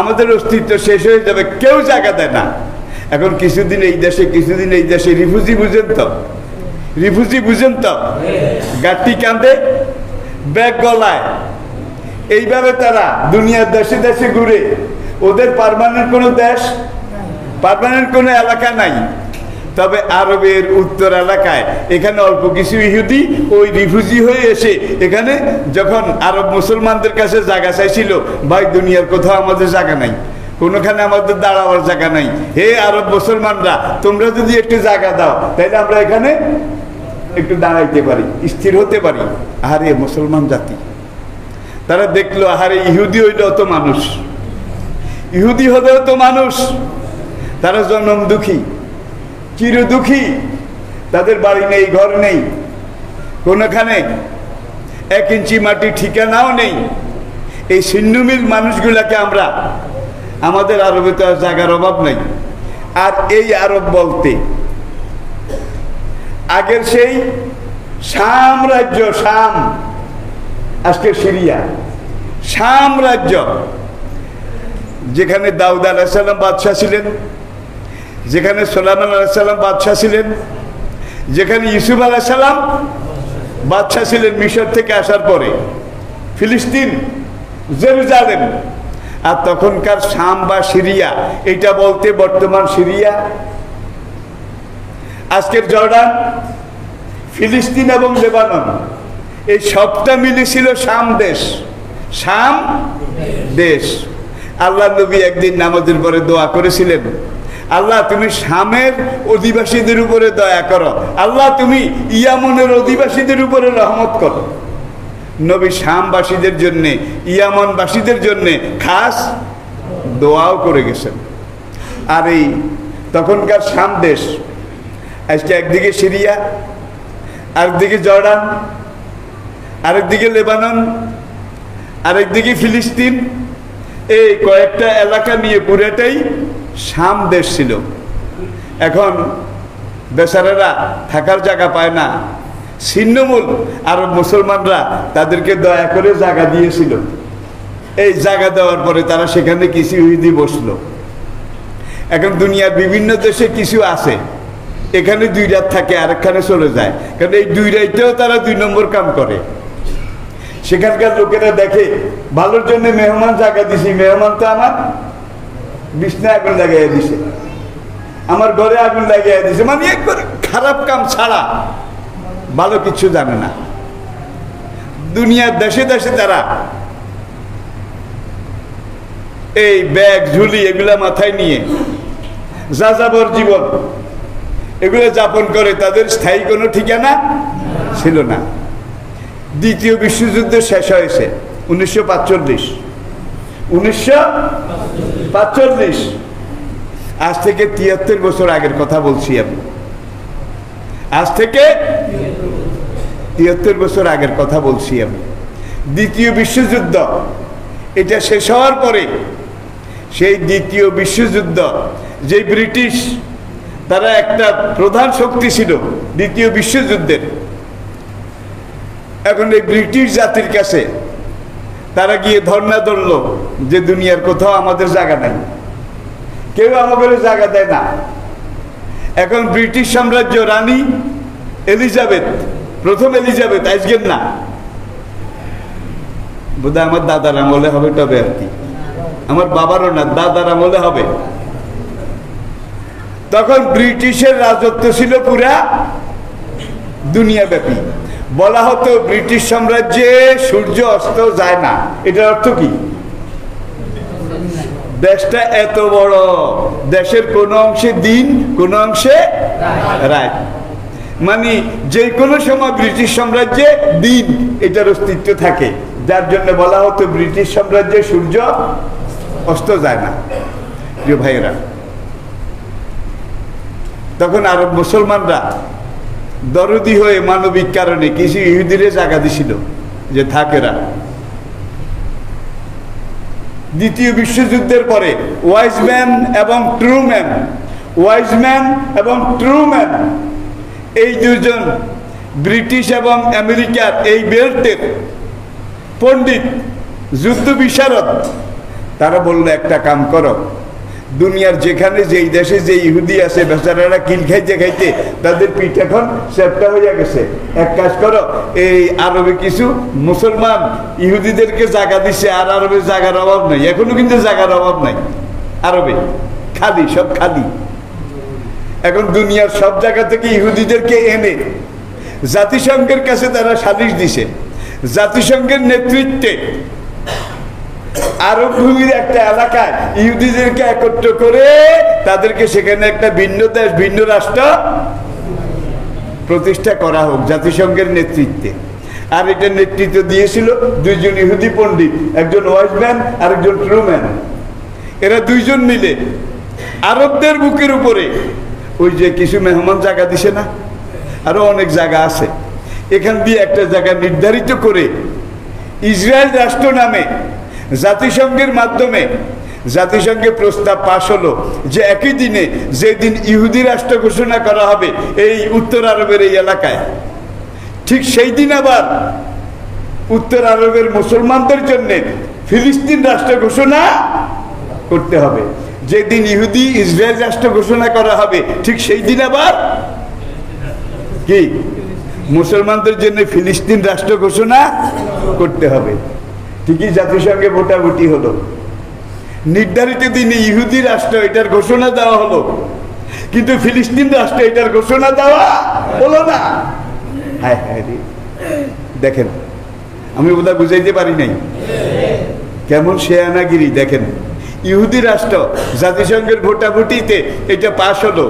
S1: আমাদের অস্তিত্ব শেষ হয়ে যাবে, কেউ জায়গা দেয় না। এখন কিছুদিন এই দেশে, কিছুদিন এই দেশে, রিফিউজি বুঝেন তো, রিফিউজি বুঝেন তো, গাঁটটি কাঁধে ব্যাগ গলায়, এইভাবে তারা দুনিয়ার দেশে দেশে ঘুরে ওদের পার্মানেন্ট কোনো দেশ, পার্মানেন্ট কোনো এলাকা নাই। তবে আরবের উত্তর এলাকায় এখানে অল্প কিছু ইহুদি ওই রিফিউজি হয়ে এসে এখানে যখন আরব মুসলমানদের কাছে জায়গা চাইছিল, ভাই দুনিয়ার কোথাও আমাদের জায়গা নাই, কোনোখানে আমাদের দাঁড়াবার জায়গা নাই, হে আরব মুসলমানরা তোমরা যদি একটু জায়গা দাও তাহলে আমরা এখানে একটু দাঁড়াইতে পারি, স্থির হতে পারি। আরে মুসলমান জাতি তারা দেখলো, আরে ইহুদি হইলেও তো মানুষ, ইহুদি হলেও তো মানুষ, তারা জনম দুঃখী, চির দুঃখী, তাদের বাড়ি নেই, ঘর নেই, কোনোখানে 1 ইঞ্চি মাটি ঠিকানাও নেই। এই ছিন্নমিল মানুষগুলাকে আমরা, আমাদের আরবে তো জায়গার অভাব নেই। আর এই আরব বলতে আগের সেই শাম রাজ্য, শাম আজকে সিরিয়া, শাম রাজ্য, যেখানে দাউদ আলাইহিস সালাম বাদশাহ ছিলেন, যেখানে সুলাইমান আলাইহিস সালাম বাদশাহ ছিলেন, যেখানে ইউসুফ আলাইহিস সালাম বাদশাহ ছিলেন মিশর থেকে আসার পরে, ফিলিস্তিন, জেরুজালেম। আর তখনকার শাম বা সিরিয়া, এটা বলতে বর্তমান সিরিয়া, আজকের জর্ডান, ফিলিস্তিন এবং লেবানন, এই সবটা মিলে ছিল শাম দেশ, শাম দেশ। আল্লাহ নবী একদিন নামাজের পরে দোয়া করেছিলেন, আল্লাহ তুমি শামের অধিবাসীদের উপরে দয়া করো, আল্লাহ তুমি ইয়ামনের অধিবাসীদের উপরে রহমত করো। নবী শামবাসীদের জন্য, ইয়ামনবাসীদের জন্য খাস দোয়াও করে গেছেন। আর এই তখনকার শাম দেশ আজকে একদিকে সিরিয়া, আরেকদিকে জর্ডান, আরেকদিকে লেবানন, আরেকদিকে ফিলিস্তিন, এই কয়েকটা এলাকা নিয়ে পুরোটাই শাম দেশ ছিল। এখন বেচারারা থাকার জায়গা পায় না, ছিন্নমূল আরব মুসলমানরা তাদেরকে দয়া করে জায়গা দিয়েছিল। এই জায়গা দেওয়ার পরে তারা সেখানে কিছু ইহুদি বসলো। এখন দুনিয়ার বিভিন্ন দেশে কিছু আছে, এখানে 2 রাত থাকে, আরেকখানে চলে যায়, কারণ এই 2 রাতেও তারা 2 নম্বর কাম করে। সেখানকার লোকেরা দেখে ভালোর জন্য মেহমান জায়গা দিছি, মেহমান তো আমার বিছনায় আগুন লাগাইয়া দিছে, আমার ঘরে আগুন লাগাইয়া দিছে, মানে একবারে খারাপ কাম ছাড়া ভালো কিছু জানে না। দুনিয়ার দেশে দেশে তারা এই ব্যাগ ঝুলি এগুলা মাথায় নিয়ে যাযাবর জীবন এগুলো যাপন করে, তাদের স্থায়ী কোনো ঠিকানা ছিল না। দ্বিতীয় বিশ্বযুদ্ধ শেষ হয়েছে 1945, 1945, আজ থেকে 73 বছর আগের কথা বলছি আমি, আজ থেকে 73 বছর আগের কথা বলছি আমি। দ্বিতীয় বিশ্বযুদ্ধ এটা শেষ হওয়ার পরে, সেই দ্বিতীয় বিশ্বযুদ্ধ, যে ব্রিটিশ তারা একটা প্রধান শক্তি ছিল দ্বিতীয় বিশ্বযুদ্ধের, এখন এই ব্রিটিশ জাতির কাছে তারা গিয়ে ধর্ণা ধরল যে দুনিয়ার কোথাও আমাদের জায়গা নাই, কেউ আমাদের জায়গা দেয় না। এখন ব্রিটিশ সাম্রাজ্য, রানী এলিজাবেথ, প্রথম এলিজাবেথ, আজকের না, বোধহয় আমার দাদার আমলে হবে, তবে আর কি আমার বাবারও না, দাদার আমলে হবে। তখন ব্রিটিশের রাজত্ব ছিল পুরা দুনিয়াব্যাপী। বলা হতো ব্রিটিশ সাম্রাজ্যে সূর্য অস্ত যায় না। এটার অর্থ কি? দেশটা এত বড়, দেশের কোন অংশে দিন, কোন অংশে রাত, মানে যে কোনো সময় ব্রিটিশ সাম্রাজ্যে দিন এটার অস্তিত্ব থাকে, যার জন্য বলা হতো ব্রিটিশ সাম্রাজ্যে সূর্য অস্ত যায় না। প্রিয় ভাইয়েরা, তখন আরব মুসলমানরা দরদি হয়ে মানবিক কারণে কিছু ইহুদিরে জায়গা দিছিল যে থাকেরা। দ্বিতীয় বিশ্বযুদ্ধের পরে ওয়াইজম্যান এবং ট্রুম্যান, ওয়াইজম্যান এবং ট্রুম্যান, এই দুজন ব্রিটিশ এবং আমেরিকার এই বেল্টের পণ্ডিত, যুদ্ধ বিশারদ, তারা বললো একটা কাম করো, দুনিয়ার যেখানে যেই দেশে যে ইহুদি আছে বেচারারা কিল খাইতে খাইতে তাদের পিঠ এখন সেপটা হয়ে গেছে। এক কাজ করো, এই আরবে কিছু মুসলমান ইহুদিদেরকে জায়গা দিচ্ছে, আর আরবে জায়গার অভাব নাই, এখনো কিন্তু জায়গার অভাব নাই আরবে, খালি, সব খালি। এখন দুনিয়ার সব জায়গা থেকে ইহুদিদেরকে এনে জাতিসংঘের কাছে তারা সালিশ দিছে। জাতিসংঘের নেতৃত্বে আরব ভূমির একটা এলাকায় ইহুদিদেরকে একত্র করে তাদেরকে সেখানে একটা ভিন্ন দেশ, ভিন্ন রাষ্ট্র প্রতিষ্ঠা করা হোক জাতিসংঘের নেতৃত্বে। আর এটা নেতৃত্ব দিয়েছিল দুইজন ইহুদি পণ্ডিত, একজন ওয়াইজম্যান আর একজন ট্রুম্যান। এরা দুইজন মিলে আরবদের বুকের উপরে ওই যে কিছু মেহমান জায়গা দিছে না, আরো অনেক জায়গা আছে, এখান দিয়ে একটা জায়গা নির্ধারিত করে ইসরায়েল রাষ্ট্র নামে জাতিসংঘের মাধ্যমে জাতিসংঘে প্রস্তাব পাশ হলো যে একই দিনে যেদিন ইহুদি রাষ্ট্র ঘোষণা করা হবে এই উত্তর আরবের এই এলাকায়, ঠিক সেই দিন আবার উত্তর আরবের মুসলমানদের জন্য ফিলিস্তিন রাষ্ট্র ঘোষণা করতে হবে। যেদিন ইহুদি ইসরায়েল রাষ্ট্র ঘোষণা করা হবে ঠিক সেই দিন আবার কি মুসলমানদের জন্য ফিলিস্তিন রাষ্ট্র ঘোষণা করতে হবে। ঠিকই জাতিসংঘে ভোটাভুটি হলো, নির্ধারিত দিনে ইহুদি রাষ্ট্র এটার ঘোষণা দেওয়া হলো, কিন্তু ফিলিস্তিন রাষ্ট্র এটার ঘোষণা দেওয়া হলো না। হায় হায় রে, দেখেন আমি বোধহয় বুঝাইতে পারি নাই কেমন শেয়ানাগিরি। দেখেন ইহুদি রাষ্ট্র জাতিসংঘের ভোটাভুটিতে এটা পাশ হলো,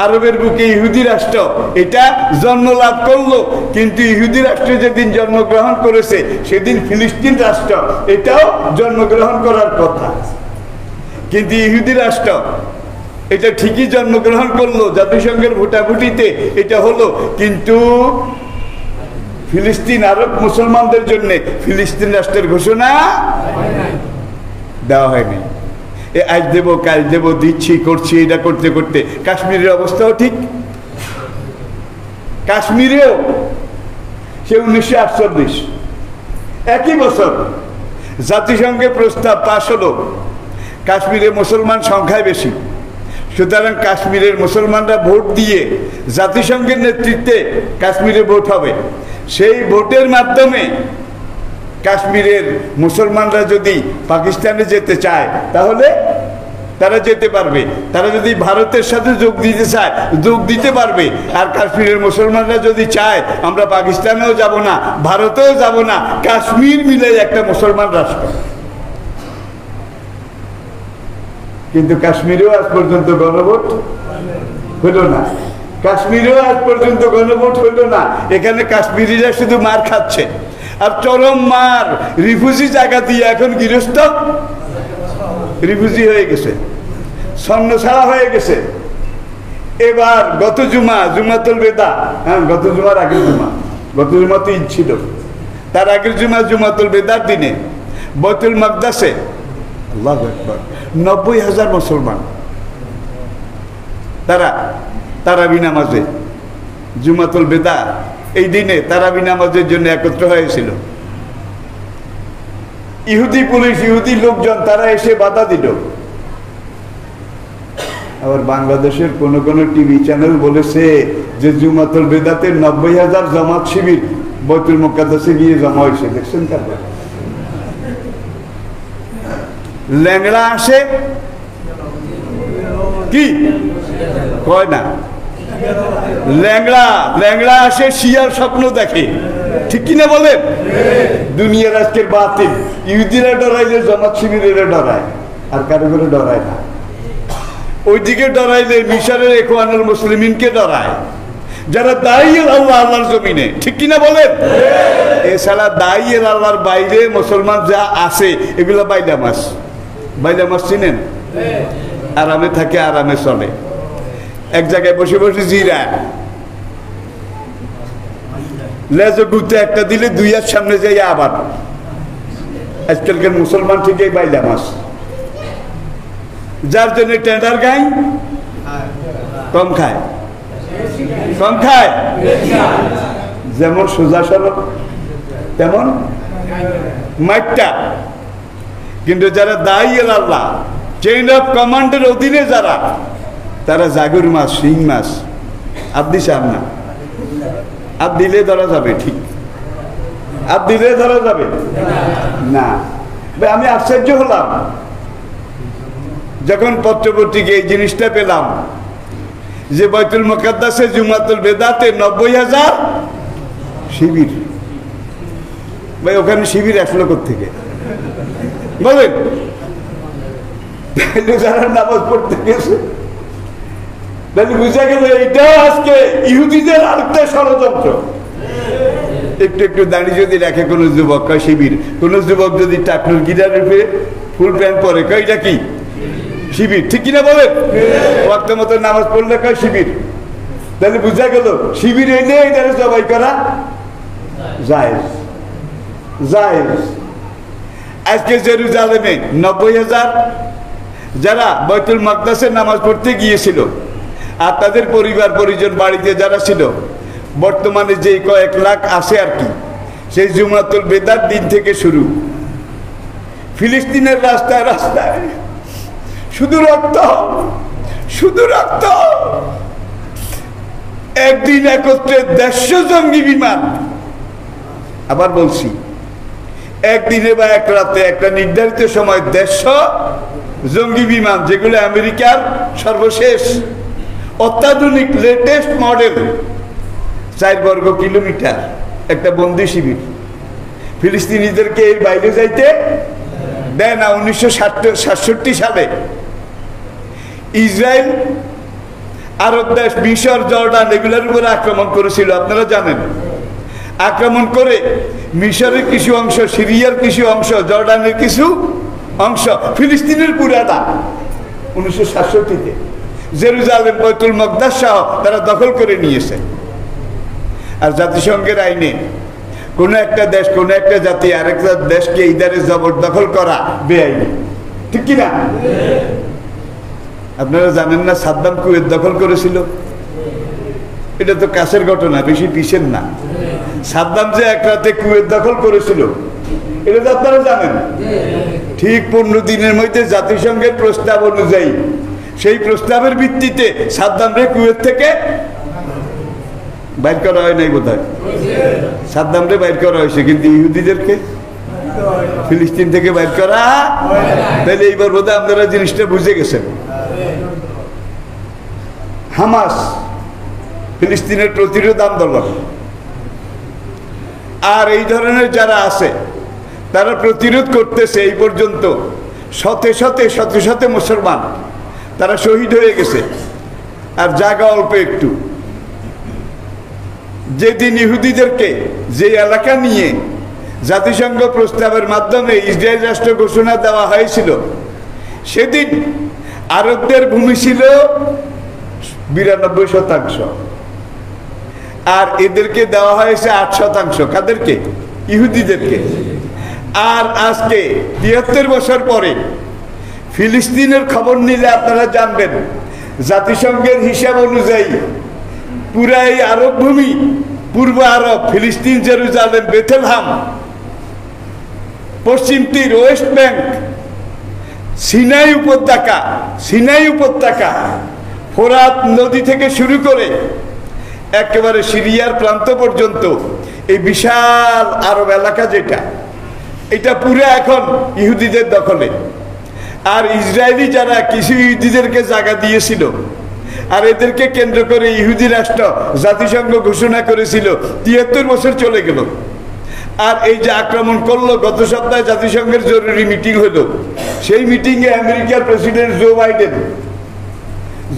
S1: আরবের বুকে ইহুদি রাষ্ট্র এটা জন্ম লাভ করলো, কিন্তু ইহুদি রাষ্ট্র যেদিন জন্মগ্রহণ করেছে সেদিন ফিলিস্তিন রাষ্ট্র এটাও জন্মগ্রহণ করার কথা, কিন্তু ইহুদি রাষ্ট্র এটা ঠিকই জন্মগ্রহণ করলো, জাতিসংঘের ভোটাভুটিতে এটা হলো, কিন্তু ফিলিস্তিন আরব মুসলমানদের জন্য ফিলিস্তিন রাষ্ট্রের ঘোষণা দেওয়া হয়নি। আজ দেবো কাল দেবো, দিচ্ছি করছি, এটা করতে করতে কাশ্মীরের অবস্থাও ঠিক। কাশ্মীরেও সে 1948 একই বছর জাতিসংঘে প্রস্তাব পাশ হলো, কাশ্মীরে মুসলমান সংখ্যায় বেশি, সুতরাং কাশ্মীরের মুসলমানরা ভোট দিয়ে জাতিসংঘের নেতৃত্বে কাশ্মীরে ভোট হবে। সেই ভোটের মাধ্যমে কাশ্মীরের মুসলমানরা যদি পাকিস্তানে যেতে চায় তাহলে তারা যেতে পারবে, তারা যদি ভারতের সাথে যোগ দিতে চায় যোগ দিতে পারবে। আর কাশ্মীরের মুসলমানরা যদি চায় আমরা পাকিস্তানেও যাব না, ভারতেও যাব না, কাশ্মীর মিলে একটা মুসলমান রাষ্ট্র। কিন্তু কাশ্মীরেও আজ পর্যন্ত গণভোট হলো না, কাশ্মীরেও আজ পর্যন্ত গণভোট হলো না। এখানে কাশ্মীরিরা শুধু মার খাচ্ছে, আর চরম মার, রিফিউজি জায়গা দিয়ে এখন গৃহস্থ রিফিউজি হয়ে গেছে, স্বর্ণ ছাড়া হয়ে গেছে। এবার গত জুমাতুল বেদা, হ্যাঁ গত জুমার আগের জুমা, গত জুমা তো ঈদ ছিল, তার আগের জুমাতুল বেদার দিনে বাইতুল মাকদাসে আল্লাহু আকবার 90,000 মুসলমান তারাবি নামাজে, জুমাতুল বেদা এই দিনে তারাবি নামাজের জন্য একত্র হয়েছিল। ইহুদি পুলিশ, ইহুদি লোকজন তারা এসে বাধা দিল। আবার বাংলাদেশের কোন কোন টিভি চ্যানেল বলেছে যে জুমাতুল বেদাতে 90,000 জামাত শিবির বাইতুল মুকাদ্দাসে গিয়ে জমা হয়েছে। দেখছেন তারপর ল্যাংড়া আসে কি কয় না, ল্যাংড়া আসে শিয়ার স্বপ্ন দেখে, ঠিক কিনা বলেন? দুনিয়ার আজকের বাতিল, ইহুদিরা ডরাইলে জামাত শিবিরেরা ডরায়, আর কারো করে ডরায় না। ওইদিকে ডরাইলে মিশরের ইখওয়ানুল মুসলিমিনকে ডরায়, যারা দাঁড়িয়ে আল্লাহ আল্লাহর জমিনে, ঠিক কিনা বলেন? এছাড়া দাঁড়িয়ে আল্লাহর বাইরে মুসলমান যা আছে এগুলো বাইলা মাছ চিনেন? আরামে থাকে, আরামে চলে, এক জায়গায় বসে বসে জিরা লেজো গুতে একটা দিলে দুই হাত সামনে যাই আবার। আজকালকার মুসলমান ঠিকই বাইলা মাছ, যার জন্য টেন্ডার গাই কম খায়, যেমন সোজা সরল তেমন মাইটটা। কিন্তু যারা দায়ী আল্লাহ চেইন অফ কমান্ডের অধীনে যারা, তারা জাগুর মাছ, শিং মাছ আর দিশার না, আর দিলে ধরা যাবে, ঠিক আর দিলে ধরা যাবে না। আমি আশ্চর্য হলাম যখন পত্রপত্রিকে এই জিনিসটা পেলাম যে বাইতুল মুকাদ্দাসে জুমাতুল বেদাতে 90,000 শিবির। ভাই ওখানে শিবির আসলো কোত্থেকে বলেন? যারা নামাজ পড়তে গেছে, তাহলে বুঝা গেল এইটাও আজকে ইহুদিদের আরেকটা ষড়যন্ত্র। একটু একটু দাঁড়িয়ে যদি রাখে কোন যুবক, কয় শিবির। কোন যুবক যদি টাকনুর গিরার রূপে ফুল প্যান্ট পরে, কয় এটা কি শিবির, ঠিক কিনা বলেন? ওয়াক্ত মতো নামাজ পড়লে কয় শিবির। তাহলে বুঝা গেল শিবির এনে এটারে জবাই করা জায়েজ, জায়েজ। আজকে জেরুজালেমে 90,000 যারা বাইতুল মাকদাসের নামাজ পড়তে গিয়েছিল আর তাদের পরিবার পরিজন বাড়িতে যারা ছিল, বর্তমানে যে কয়েক লাখ আছে আর কি, সেই জুমাতুল বেদার দিন থেকে শুরু ফিলিস্তিনের রাস্তায় রাস্তায় শুধু রক্ত, শুধু রক্ত। একদিন একত্রে 150 জঙ্গি বিমান, আবার বলছি একদিনে বা এক রাতে একটা নির্ধারিত সময় 150 জঙ্গি বিমান, যেগুলো আমেরিকার সর্বশেষ অত্যাধুনিক লেটেস্ট মডেল, 4 বর্গ কিলোমিটার একটা বন্দি শিবির। ফিলিস্তিনিদেরকে এর বাইরে যাইতে দেয় না। 1967 সালে ইসরায়েল আরব দেশ মিশর, জর্ডান এগুলোর উপরে আক্রমণ করেছিল, আপনারা জানেন। আক্রমণ করে মিশরের কিছু অংশ, সিরিয়ার কিছু অংশ, জর্ডানের কিছু অংশ, ফিলিস্তিনের পুরাটা 1967-তে জেরুজালেম, বাইতুল মাকদাস সহ তারা দখল করে নিয়েছে। আর জাতিসংঘের আইনে কোন একটা দেশ, কোন একটা জাতি আরেকটা দেশকে ইদারে জবরদখল করা বেআইনি, ঠিক কিনা? আপনারা জানেন না সাদ্দাম কুয়েত দখল করেছিল? এটা তো কাছের ঘটনা, বেশি পিছের না। সাদ্দাম যে এক রাতে কুয়েত দখল করেছিল, এটা তো আপনারা জানেন। ঠিক 15 দিনের মধ্যে জাতিসংঘের প্রস্তাব অনুযায়ী, সেই প্রস্তাবের ভিত্তিতে সাদ্দামরে কুয়েত থেকে বাইর করা হয় নাই বোধ হয়। সাদ্দামরে বাইর করা হয়েছে, কিন্তু ইহুদিদেরকে ফিলিস্তিন থেকে বাইর করা। তাহলে এইবার বোধ হয় আপনারা জিনিসটা বুঝে গেছেন। হামাস ফিলিস্তিনের প্রতিরোধ আন্দোলন, আর এই ধরনের যারা আছে তারা প্রতিরোধ করতেছে। এই পর্যন্ত শতে শতে শতে শতে মুসলমান তারা শহীদ হয়ে গেছে, আর জায়গা অল্প একটু। যেদিন ইহুদিদেরকে যে এলাকা নিয়ে জাতিসংঘ প্রস্তাবের মাধ্যমে ইসরায়েল রাষ্ট্র ঘোষণা দেওয়া হয়েছিল, সেদিন আরবদের ভূমি ছিল 92%, আর এদেরকে দেওয়া হয়েছে 8%। কাদেরকে? ইহুদিদেরকে। আর আজকে 73 বছর পরে ফিলিস্তিনের খবর নিলে আপনারা জানবেন, জাতিসংঘের হিসাব অনুযায়ী পুরা এই আরব ভূমি, পূর্ব আরব, ফিলিস্তিন, জেরুজালেম, বেথেলহাম, পশ্চিম তীর, ওয়েস্ট ব্যাংক, সিনাই উপত্যকা, সিনাই উপত্যকা, ফোরাত নদী থেকে শুরু করে একেবারে সিরিয়ার প্রান্ত পর্যন্ত এই বিশাল আরব এলাকা যেটা, এটা পুরো এখন ইহুদিদের দখলে। আর ইসরায়েলি যারা কিছু ইহুদিদেরকে জায়গা দিয়েছিল, আর এদেরকে কেন্দ্র করে ইহুদি রাষ্ট্র জাতিসংঘ ঘোষণা করেছিল, 73 বছর চলে গেল। আর এই যে আক্রমণ করলো, গত সপ্তাহে জাতিসংঘের জরুরি মিটিং হলো, সেই মিটিংয়ে আমেরিকার প্রেসিডেন্ট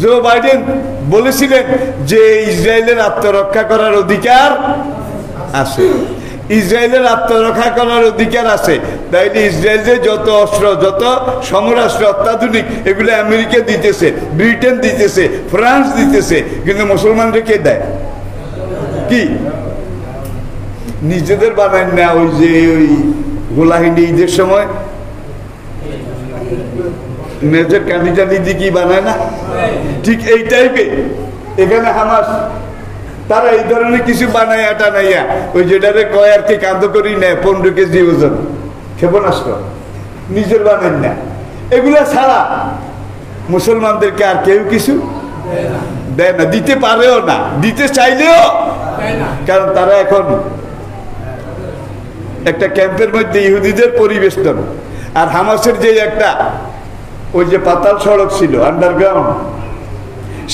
S1: জো বাইডেন বলেছিলেন যে ইসরায়েলের আত্মরক্ষা করার অধিকার আছে, ইসরায়েলের আত্মরক্ষা করার অধিকার আছে। তাইলে ইসরায়েলে যত অস্ত্র, যত সমরাস্ত্র অত্যাধুনিক, এগুলো আমেরিকা দিতেছে, ব্রিটেন দিতেছে, ফ্রান্স দিতেছে, কিন্তু মুসলমানরা কে দেয়? কি নিজেদের বানায় না? ওই যে ওই গোলাহিনী ঈদের সময় মেজর কান্দিটানি দিয়ে কি বানায় না, ঠিক এই টাইপে এখানে হামাস তারা এই ধরনের কিছু বানায় টানাইয়া, ওই যেটারে কয় আর কি কাঁদ করি নেয় 15 কেজি ওজন ক্ষেপণাস্ত্র, নিজের বানান না। এগুলা ছাড়া মুসলমানদেরকে আর কেউ কিছু দেয় না, দিতে পারেও না, দিতে চাইলেও, কারণ তারা এখন একটা ক্যাম্পের মধ্যে ইহুদিদের পরিবেষ্টন। আর হামাসের যে একটা ওই যে পাতাল সড়ক ছিল আন্ডারগ্রাউন্ড,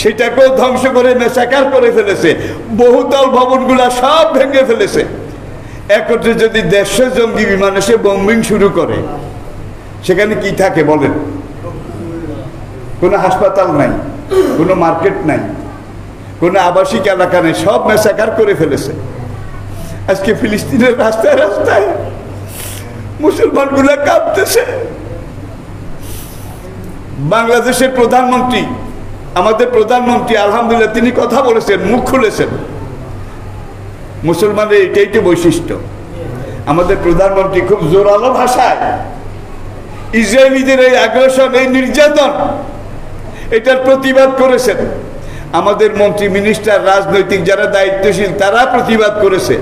S1: সেটাকেও ধ্বংস করে মেসাকার করে ফেলেছে, বহুতল ভবনগুলা সব ভেঙে ফেলেছে। একত্রে যদি 150 জঙ্গি বিমান এসে বোম্বিং শুরু করে, সেখানে কি থাকে বলেন? কোনো হাসপাতাল নাই, কোনো মার্কেট নাই, কোনো আবাসিক এলাকা নেই, সব মেসাকার করে ফেলেছে। আজকে ফিলিস্তিনের রাস্তায় রাস্তায় মুসলমানগুলা কাঁপতেছে। বাংলাদেশের প্রধানমন্ত্রী, আমাদের প্রধানমন্ত্রী আলহামদুলিল্লাহ তিনি কথা বলেছেন, মুখ খুলেছেন। মুসলমানের এটাই তো বৈশিষ্ট্য। আমাদের প্রধানমন্ত্রী খুব জোরালো ভাষায় ইসরায়েলিদের এই আগ্রাসন, এই নির্যাতন, এটার প্রতিবাদ করেছেন। আমাদের মন্ত্রী, মিনিস্টার, রাজনৈতিক যারা দায়িত্বশীল তারা প্রতিবাদ করেছে।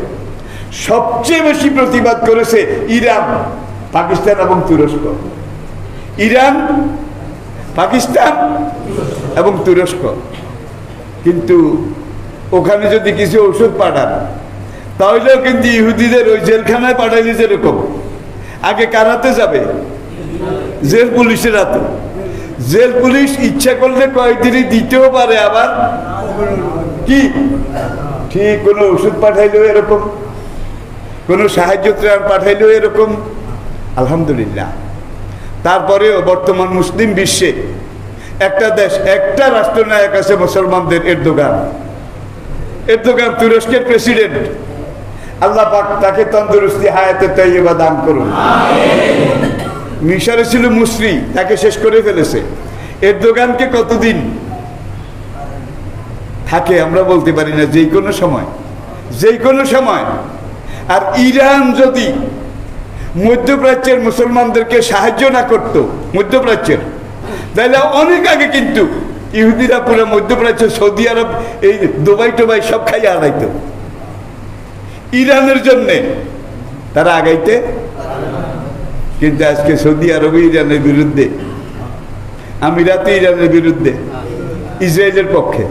S1: সবচেয়ে বেশি প্রতিবাদ করেছে ইরান, পাকিস্তান এবং তুরস্ক। ইরান, পাকিস্তান এবং তুরস্ক। কিন্তু ওখানে যদি কিছু ওষুধ পাঠান, তাহলেও কিন্তু ইহুদিদের ওই জেলখানায় পাঠাইলে যেরকম আগে কারাতে যাবে, জেল পুলিশের হাতে। জেল পুলিশ ইচ্ছা করলে কয়েকদিনই দিতেও পারে, আবার কি ঠিক কোনো ওষুধ পাঠাইলেও এরকম, কোনো সাহায্য ত্রাণ পাঠাইলেও এরকম। আলহামদুলিল্লাহ। তারপরেও বর্তমান মুসলিম বিশ্বে একটা দেশ, একটা রাষ্ট্রনায়ক আছে মুসলমানদের, এরদোগান। এরদোগান তুরস্কের প্রেসিডেন্ট। আল্লাহ পাক তাকে তন্দুরুস্তি, হায়াতে তাইয়্যিবা দান করুন। মিশরে ছিল মুসরি, তাকে শেষ করে ফেলেছে। এরদোগানকে কতদিন থাকে আমরা বলতে পারি না, যে কোনো সময়, যে কোনো সময়। আর ইরান যদি মধ্যপ্রাচ্যের মুসলমানদেরকে সাহায্য না করত, মধ্যপ্রাচ্যের, তাহলে অনেক আগে কিন্তু ইহুদিরা পুরো মধ্যপ্রাচ্য, সৌদি আরব, এই দুবাই টুবাই সব খাইয়া আগাইত। ইরানের জন্যে তারা আগাইতে, কিন্তু আজকে সৌদি আরব ইরানের বিরুদ্ধে, আমিরাতে ইরানের বিরুদ্ধে, ইসরায়েলের পক্ষে।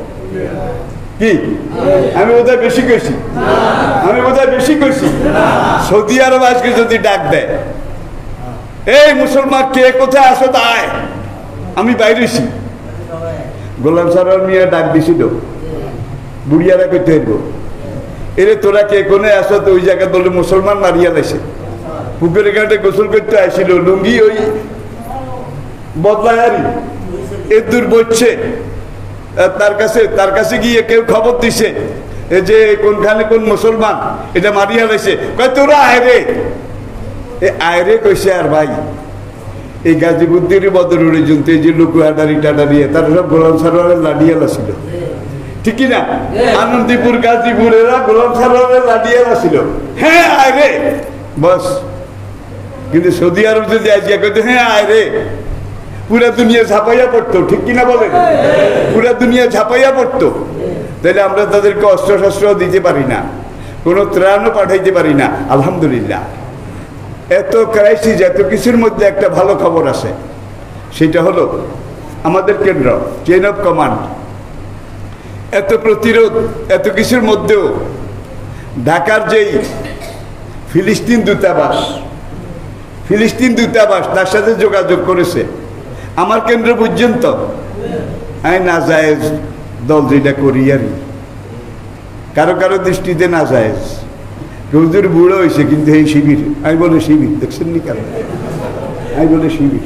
S1: কি আমি বোধহয় বেশি কইছি? আমি বোধহয় বেশি কইছি? সৌদি আরব আজকে যদি ডাক দেয়, এই মুসলমান কে কোথায় আসো তাই, আমি বাইরেছি। গোলাম সারোয়ার মিয়া ডাক দিছিল, বুড়িয়ারা করতে হইব, এরে তোরা কে কোনে আসো? তো ওই জায়গায় বললে মুসলমান মারিয়া লাইছে, পুকুরের ঘাটে গোসল করতে আসছিল, লুঙ্গি ওই বদলায়ারি এর দূর বসছে। তার কাছে গিয়ে কেউ খবর দিছে যে কোনখানে কোন মুসলমান এটা মারিয়া লাইছে। কয় তোরা আয়রে, আয়রে কইছে। আর ভাই এই গাজীপুর বদরুরে জুনতে, এই যে লুকুহাটারি টাটারিয়ে, তারা সব গোলাম সারোয়ারের লাডিয়ালা ছিল, ঠিক কিনা? আনন্দীপুর, গাজীপুরেরা গোলাম সারোয়ারের লাডিয়ালা ছিল। হ্যাঁ আয়রে বস। কিন্তু সৌদি আরব যদি আজকে কইতো হ্যাঁ আয়রে, পুরা দুনিয়া ঝাঁপাইয়া পড়তো, ঠিক কিনা বলেন? পুরা দুনিয়া ঝাঁপাইয়া পড়তো। তাহলে আমরা তাদেরকে অস্ত্র শস্ত্র দিতে পারি না, কোনো ত্রাণও পাঠাইতে পারি না। আলহামদুলিল্লাহ, এত ক্রাইসিস, এত কিছুর মধ্যে একটা ভালো খবর আছে। সেটা হলো আমাদের কেন্দ্র, চেইন অফ কমান্ড, এত প্রতিরোধ, এত কিছুর মধ্যেও ঢাকার যেই ফিলিস্তিন দূতাবাস তার সাথে যোগাযোগ করেছে। আমার কেন্দ্র পর্যন্ত আমি নাজায়েজ দল যেটা করি আর কারো কারো দৃষ্টিতে নাজায়েজ। হুজুর বুড়ো হয়েছে কিন্তু এই শিবির, আমি বলে শিবির, দেখছেন নি কেন? আমি বলে শিবির,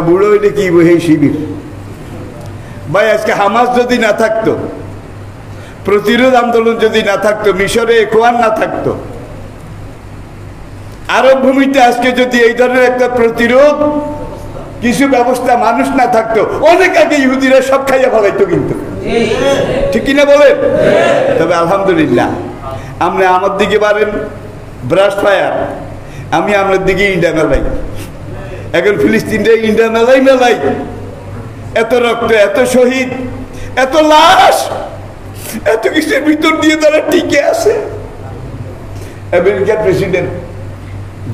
S1: বুড়ো হইলে কি এই শিবির। ভাই আজকে হামাস যদি না থাকতো, প্রতিরোধ আন্দোলন যদি না থাকতো, মিশরে ইখওয়ান না থাকতো, আরব ভূমিতে আজকে যদি এই ধরনের একটা প্রতিরোধ কিছু ব্যবস্থা, মানুষ না থাকতো, অনেক আগে ইহুদিরা সব খাইয়া ফেলাইতো কিন্তু, ঠিক কিনা বলেন? তবে আলহামদুলিল্লাহ, আপনি আমার দিকে পারেন ব্রাশ ফায়ার, আমি আপনার দিকে ইন্ডা মেলাই। এখন ফিলিস্তিনটা ইন্ডা মেলাই, এত রক্ত, এত শহীদ, এত লাশ, এত কিছুর ভিতর দিয়ে তারা টিকে আছে। আমেরিকার প্রেসিডেন্ট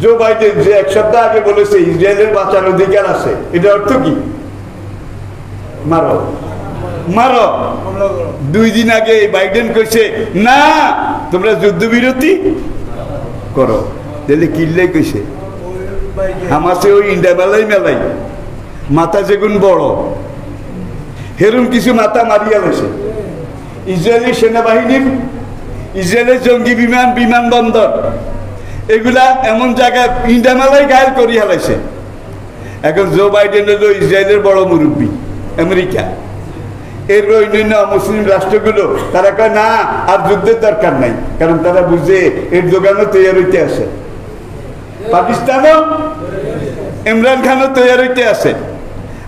S1: জো বাইডেন যে এক সপ্তাহ আগে বলেছে ইসরায়েলের বাঁচার অধিকার আছে, এটা অর্থ কি? মারো মারো। 2 দিন আগে বাইডেন কইছে না তোমরা যুদ্ধবিরতি করো, তাহলে কিল্লাই কইছে হামাসে ওই ইন্ডিয়া মেলাই মেলাই মাথা যেগুন বড় হেরুম কিছু মাথা মারিয়া গেছে। ইসরায়েলি সেনাবাহিনীর, ইসরায়েলের জঙ্গি বিমান, বিমানবন্দর এগুলা এমন জায়গায় ইন্ডিয়া মেলাই ঘায়ল করিয়া হালাইছে। এখন জো বাইডেন হলো ইসরায়েলের বড় মুরব্বী, আমেরিকা। এর অন্যান্য মুসলিম রাষ্ট্রগুলো তারা কয় না আর যুদ্ধের দরকার নাই, কারণ তারা বুঝে এর দোকানও তৈরি হইতে আছে। পাকিস্তানও ইমরান খানও তৈরি হইতে আছে।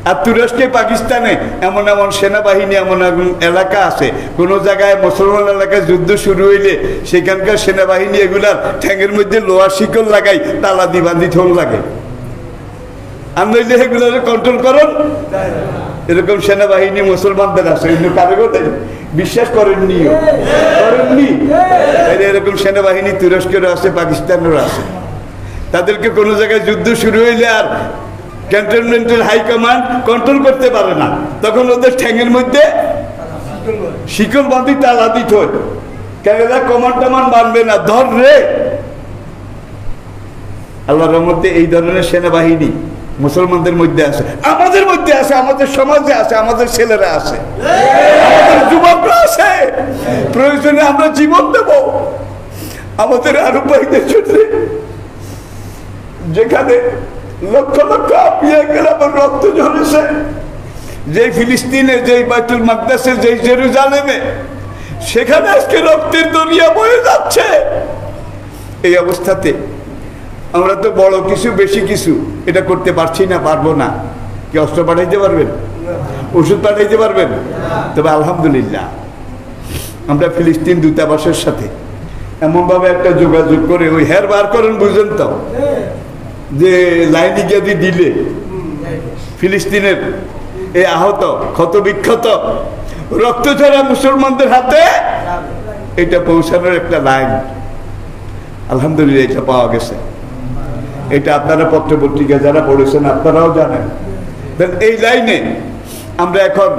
S1: আর তুরস্কে পাকিস্তানে এমন এমন সেনাবাহিনী, এমন এমন এলাকা আছে, কোনো জায়গায় মুসলমান এলাকায় যুদ্ধ শুরু হইলে সেখানকার সেনাবাহিনী এগুলার ঠ্যাঙের মধ্যে লোহার শিকল লাগাই তালা দি বান্ধি থোল লাগে। আর নইলে এগুলো কন্ট্রোল করুন। এরকম সেনাবাহিনী মুসলমানদের আছে, অন্য কারো বিশ্বাস করেননিও, করেননি। এরকম সেনাবাহিনী তুরস্কেরও আছে, পাকিস্তানেরও আছে। তাদেরকে কোনো জায়গায় যুদ্ধ শুরু হইলে আর ক্যান্টনমেন্টের হাইকমান্ড কন্ট্রোল করতে পারে না, তখন ওদের ঠ্যাঙের মধ্যে শিকল বাঁধি তালা দিত। কেননা কমান্ড টমান্ড বানবে না, ধর রে। আল্লাহর রহমতে এই ধরনের সেনাবাহিনী মুসলমানদের মধ্যে আছে, আমাদের মধ্যে আছে, আমাদের সমাজে আছে, আমাদের ছেলেরা আছে, আমাদের যুবকরা আছে। প্রয়োজনে আমরা জীবন দেব আমাদের আরো ভাইদের জন্য, যেখানে লক্ষ লক্ষ আমার রক্ত ঝরেছে, যে ফিলিস্তিনে, যে বাইতুল মাকদাসে, যে জেরুজালেমে, সেখানে আজকে রক্তের দরিয়া বয়ে যাচ্ছে। এই অবস্থাতে আমরা তো বড় কিছু, বেশি কিছু এটা করতে পারছি না, পারবো না। কি অস্ত্র পাঠাইতে পারবেন? ওষুধ পাঠাইতে পারবেন? তবে আলহামদুলিল্লাহ আমরা ফিলিস্তিন দূতাবাসের সাথে এমনভাবে একটা যোগাযোগ করে ওই হের বার করেন, বুঝলেন তো, যে লাইনি গেদি দিলে ফিলিস্তিনের এই আহত, ক্ষত বিক্ষত, রক্ত ঝরা মুসলমানদের হাতে এটা পৌঁছানোর একটা লাইন আলহামদুলিল্লাহ এটা পাওয়া গেছে। এটা আপনারা পত্র পত্রিকা যারা পড়েছেন আপনারাও জানেন। এই লাইনে আমরা এখন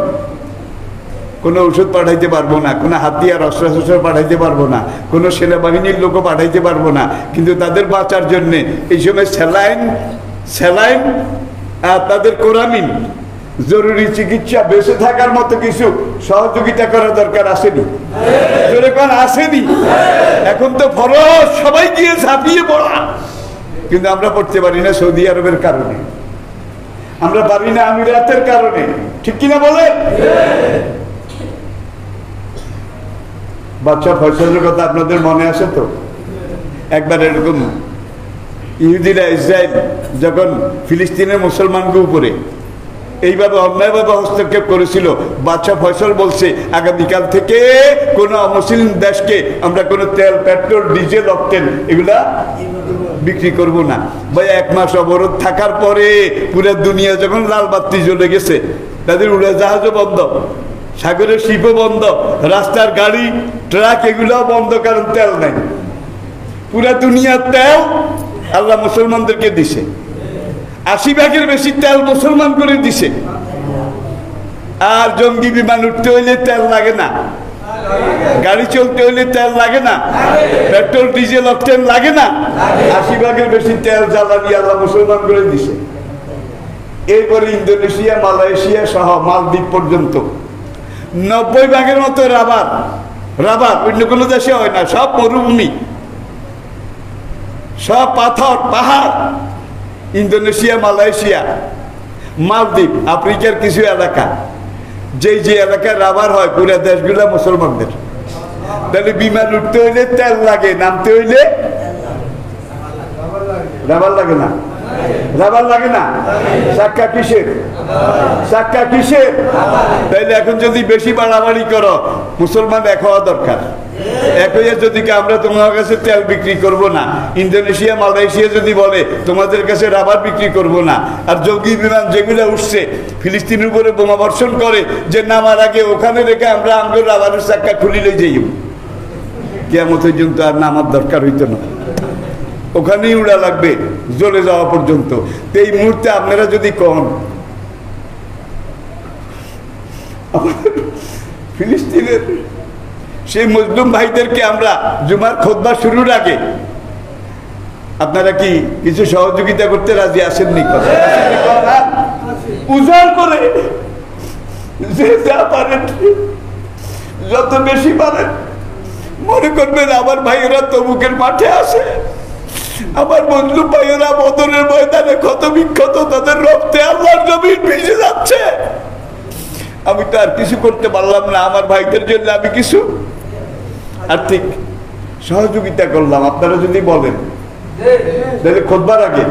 S1: কোনো ওষুধ পাঠাইতে পারবো না, কোনো হাতিয়ার অস্ত্র পাঠাইতে পারবো না, কোনো সেনাবাহিনীর লোকও পাঠাইতে পারবো না, কিন্তু তাদের বাঁচার জন্যে এই সময় স্যালাইন আর তাদের কোরামিন, জরুরি চিকিৎসা, বেঁচে থাকার মতো কিছু সহযোগিতা করা দরকার। আসেনি? যেরকম আসেনি। এখন তো ফরজ সবাই গিয়ে ঝাঁপিয়ে পড়া, কিন্তু আমরা পড়তে পারি না সৌদি আরবের কারণে, আমরা পারি না আমিরাতের কারণে। ঠিক কিনা বলেন? বাদশাহ ফয়সালের কথা আপনাদের মনে আছে তো? একবার এরকম ইহুদিরা, ইসরায়েল যখন ফিলিস্তিনের মুসলমানদের উপরে এইভাবে অন্যায়ভাবে হস্তক্ষেপ করেছিল, বাদশাহ ফয়সাল বলছে আগামীকাল থেকে কোন অমুসলিম দেশকে আমরা কোনো তেল, পেট্রোল, ডিজেল, অকটেন এগুলা বিক্রি করব না। ভাই 1 মাস অবরোধ থাকার পরে পুরো দুনিয়া যখন লাল বাতি জ্বলে গেছে, তাদের উড়োজাহাজও বন্ধ, সাগরের শিপও বন্ধ, রাস্তার গাড়ি ট্রাক এগুলাও বন্ধ, কারণ তেল নাই। পুরা দুনিয়ার তেল আল্লাহ মুসলমানদেরকে দিছে। 80% বেশি তেল মুসলমান করে দিছে। আর জঙ্গি বিমান উঠতে হইলে তেল লাগে না, গাড়ি চলতে হইলে তেল লাগে না, পেট্রোল, ডিজেল, অকটেন লাগে না। 80% বেশি তেল জ্বালানি আল্লাহ মুসলমান করে দিছে। এরপরে ইন্দোনেশিয়া, মালয়েশিয়া সহ মালদ্বীপ পর্যন্ত 90% মতো রাবার, অন্য কোনো দেশে হয় না, সব মরুভূমি, সব পাথর পাহাড়। ইন্দোনেশিয়া, মালয়েশিয়া, মালদ্বীপ, আফ্রিকার কিছু এলাকা, যে এলাকায় রাবার হয়, পুরো দেশগুলা মুসলমানদের। তাহলে বিমান উঠতে হইলে তেল লাগে, নামতে হইলে রাবার লাগে না, রাবার লাগে না। চাক্কা কিসের? চাক্কা কিসের? তাইলে এখন যদি বেশি বাড়াবাড়ি করো, মুসলমান এক হওয়া দরকার। এক হইয়া যদি আমরা তোমার কাছে তেল বিক্রি করব না, ইন্দোনেশিয়া, মালয়েশিয়া যদি বলে তোমাদের কাছে রাবার বিক্রি করব না, আর জঙ্গি বিমান যেগুলো উঠছে ফিলিস্তিনের উপরে বোমা বর্ষণ করে, যে নামার আগে ওখানে রেখে আমরা আমাদের রাবারের চাক্কা খুলিলে যাই, কিয়ামত পর্যন্ত আর নামার দরকার হইতো না। ওখানেই উড়া লাগবে জ্বলে যাওয়া পর্যন্ত। তো এই মুহূর্তে আপনারা যদি কন ফিলিস্তিনের সেই মুসলিম ভাইদেরকে আমরা জুমার খুতবা শুরুর আগে আপনারা কি কিছু সহযোগিতা করতে রাজি আসেননি? উজাড় করে যে যা পারেন, যত বেশি পারেন। মনে করবেন আমার ভাইয়েরা তবুকের মাঠে আসে, আমার বন্ধু ভাইয়েরা বদরের ময়দানে ক্ষত বিক্ষত, তাদের রক্তে আল্লাহর জমিন ভিজে যাচ্ছে। আমি তো আর কিছু করতে পারলাম না, আমার ভাইদের জন্য আমি কিছু আর্থিক সহযোগিতা করলাম। আপনারা যদি বলেন তাহলে খুতবার আগে